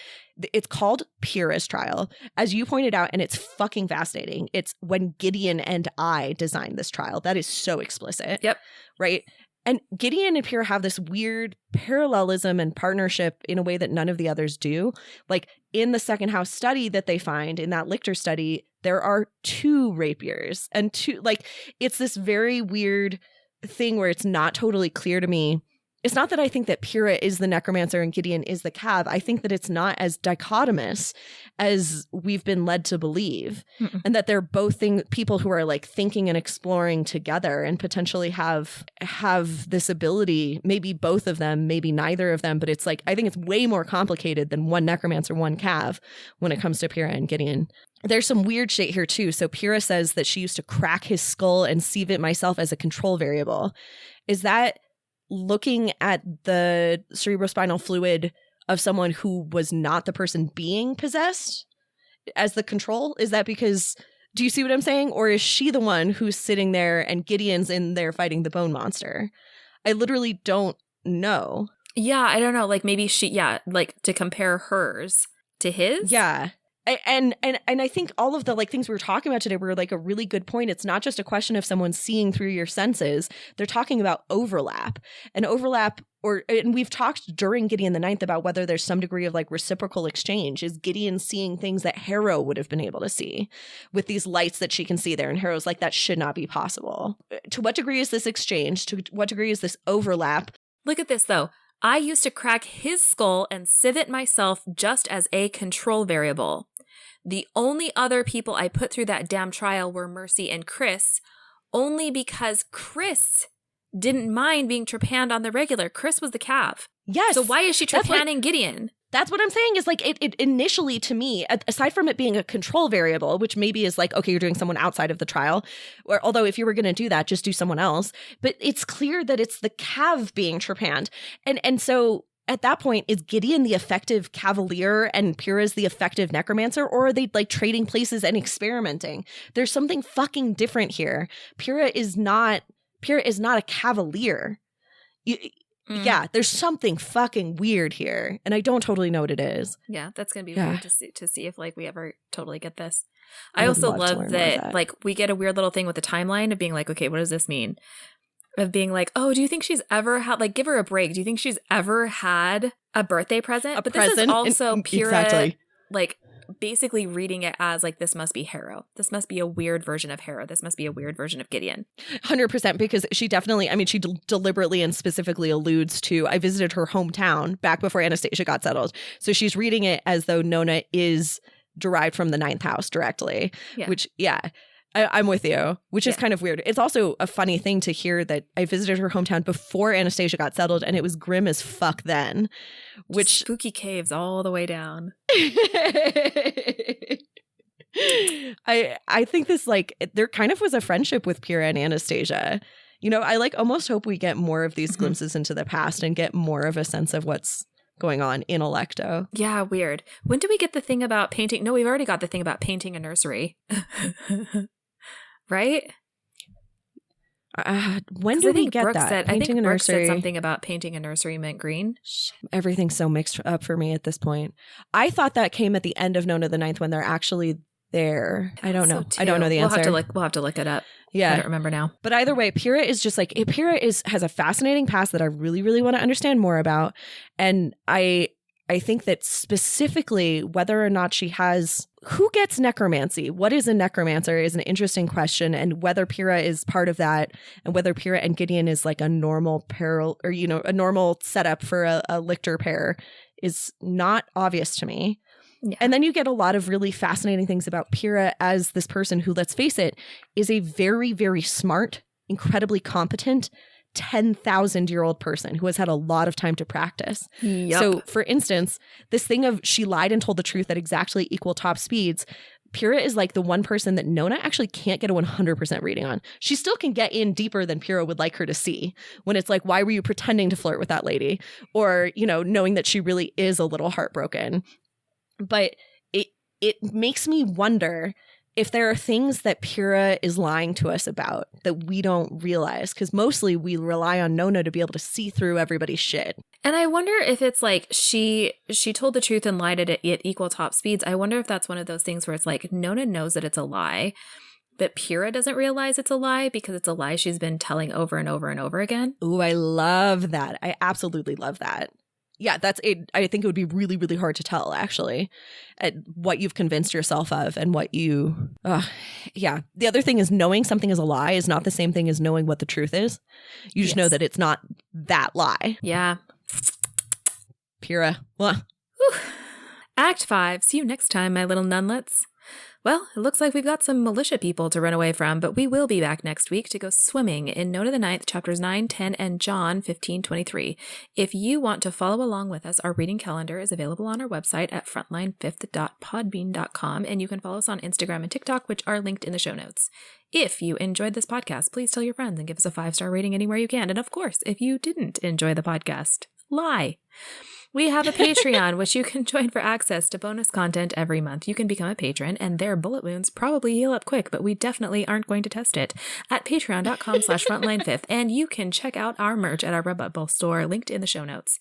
it's called Pyrrha's trial, as you pointed out, and it's fucking fascinating. It's when Gideon and I designed this trial. That is so explicit. Yep. Right. And Gideon and Pyrrha have this weird parallelism and partnership in a way that none of the others do. Like in the second house study that they find, in that Lichter study, there are 2 rapiers and 2, like it's this very weird thing where it's not totally clear to me. It's not that I think that Pyrrha is the necromancer and Gideon is the cav. I think that it's not as dichotomous as we've been led to believe. And that they're both people who are like thinking and exploring together and potentially have this ability, maybe both of them, maybe neither of them. But it's like, I think it's way more complicated than one necromancer, one cav when it comes to Pyrrha and Gideon. There's some weird shit here too. So Pyrrha says that she used to crack his skull and sieve it myself as a control variable. Is that looking at the cerebrospinal fluid of someone who was not the person being possessed as the control? Is that because, do you see what I'm saying? Or is she the one who's sitting there and Gideon's in there fighting the bone monster? I literally don't know. Yeah, I don't know. Like maybe like to compare hers to his. Yeah. And I think all of the like things we were talking about today were like a really good point. It's not just a question of someone seeing through your senses. They're talking about overlap. And we've talked during Gideon the Ninth about whether there's some degree of like reciprocal exchange. Is Gideon seeing things that Harrow would have been able to see with these lights that she can see there? And Harrow's like, that should not be possible. To what degree is this exchange? To what degree is this overlap? Look at this though. I used to crack his skull and sieve it myself just as a control variable. The only other people I put through that damn trial were Mercy and Chris, only because Chris didn't mind being trepanned on the regular. Chris was the cav. Yes. So why is she trepanning Gideon? That's what I'm saying is like it initially to me, aside from it being a control variable, which maybe is like, okay, you're doing someone outside of the trial, or although if you were going to do that, just do someone else. But it's clear that it's the cav being trepanned. And so at that point, is Gideon the effective cavalier and Pyrrha's the effective necromancer, or are they like trading places and experimenting? There's something fucking different here. Pyrrha is not a cavalier. Yeah, there's something fucking weird here, and I don't totally know what it is. Yeah, that's gonna be weird to see if like we ever totally get this. I also love that like we get a weird little thing with the timeline of being like, okay, what does this mean? Of being like, oh, do you think she's ever had, like, give her a break. Do you think she's ever had a birthday present? This is also Pyrrha, like, basically reading it as, like, this must be Harrow. This must be a weird version of Harrow. This must be a weird version of Gideon. 100%, because she definitely, I mean, she deliberately and specifically alludes to, I visited her hometown back before Anastasia got settled. So she's reading it as though Nona is derived from the ninth house directly, which, I'm with you, which is kind of weird. It's also a funny thing to hear that I visited her hometown before Anastasia got settled and it was grim as fuck then, which spooky caves all the way down. I think this, like, there kind of was a friendship with Pyrrha and Anastasia. You know, I like almost hope we get more of these glimpses into the past and get more of a sense of what's going on in Alecto. Yeah, weird. When do we get the thing about painting? No, we've already got the thing about painting a nursery. Right? When do we get Brooke that? I think Brooke said something about painting a nursery mint green. Everything's so mixed up for me at this point. I thought that came at the end of Nona the Ninth when they're actually there. I don't know. I don't know the answer. We'll have to look it up. Yeah. I don't remember now. But either way, Pyrrha is just like, has a fascinating past that I really, really want to understand more about. And I think that specifically whether or not she has, who gets necromancy? What is a necromancer is an interesting question. And whether Pyrrha is part of that and whether Pyrrha and Gideon is like a normal peril or, you know, a normal setup for a Lichter pair is not obvious to me. Yeah. And then you get a lot of really fascinating things about Pyrrha as this person who, let's face it, is a very, very smart, incredibly competent, 10,000-year-old person who has had a lot of time to practice. Yep. So, for instance, this thing of she lied and told the truth at exactly equal top speeds, Pyrrha is like the one person that Nona actually can't get a 100% reading on. She still can get in deeper than Pyrrha would like her to see when it's like, why were you pretending to flirt with that lady? Or, you know, knowing that she really is a little heartbroken. But it makes me wonder if there are things that Pyrrha is lying to us about that we don't realize, because mostly we rely on Nona to be able to see through everybody's shit. And I wonder if it's like she told the truth and lied at equal top speeds. I wonder if that's one of those things where it's like Nona knows that it's a lie, but Pyrrha doesn't realize it's a lie because it's a lie she's been telling over and over and over again. Ooh, I love that. I absolutely love that. Yeah, I think it would be really, really hard to tell, actually, at what you've convinced yourself of and what you... yeah. The other thing is knowing something is a lie is not the same thing as knowing what the truth is. You just know that it's not that lie. Yeah. Pyrrha. Well. Act 5. See you next time, my little nunlets. Well, it looks like we've got some militia people to run away from, but we will be back next week to go swimming in Note of the Ninth, chapters 9, 10, and John 15:23. If you want to follow along with us, our reading calendar is available on our website at frontline5th.podbean.com, and you can follow us on Instagram and TikTok, which are linked in the show notes. If you enjoyed this podcast, please tell your friends and give us a 5-star rating anywhere you can. And of course, if you didn't enjoy the podcast, lie. We have a Patreon, which you can join for access to bonus content every month. You can become a patron, and their bullet wounds probably heal up quick, but we definitely aren't going to test it, at patreon.com/frontline5th. And you can check out our merch at our Redbubble store, linked in the show notes.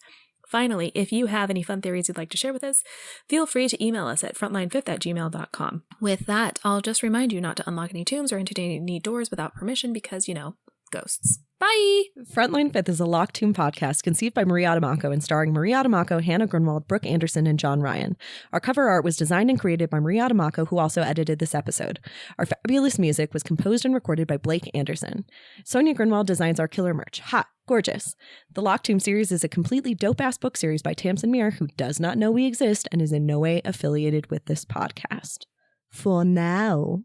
Finally, if you have any fun theories you'd like to share with us, feel free to email us at frontline5th@gmail.com. With that, I'll just remind you not to unlock any tombs or entertain any doors without permission because, you know, ghosts. Bye! Frontline Fifth is a Locked Tomb podcast conceived by Maria Adamako and starring Maria Adamako, Hannah Grunwald, Brooke Anderson, and John Ryan. Our cover art was designed and created by Maria Adamako, who also edited this episode. Our fabulous music was composed and recorded by Blake Anderson. Sonia Grunwald designs our killer merch. Ha! Gorgeous. The Locked Tomb series is a completely dope-ass book series by Tamsin Muir, who does not know we exist and is in no way affiliated with this podcast. For now.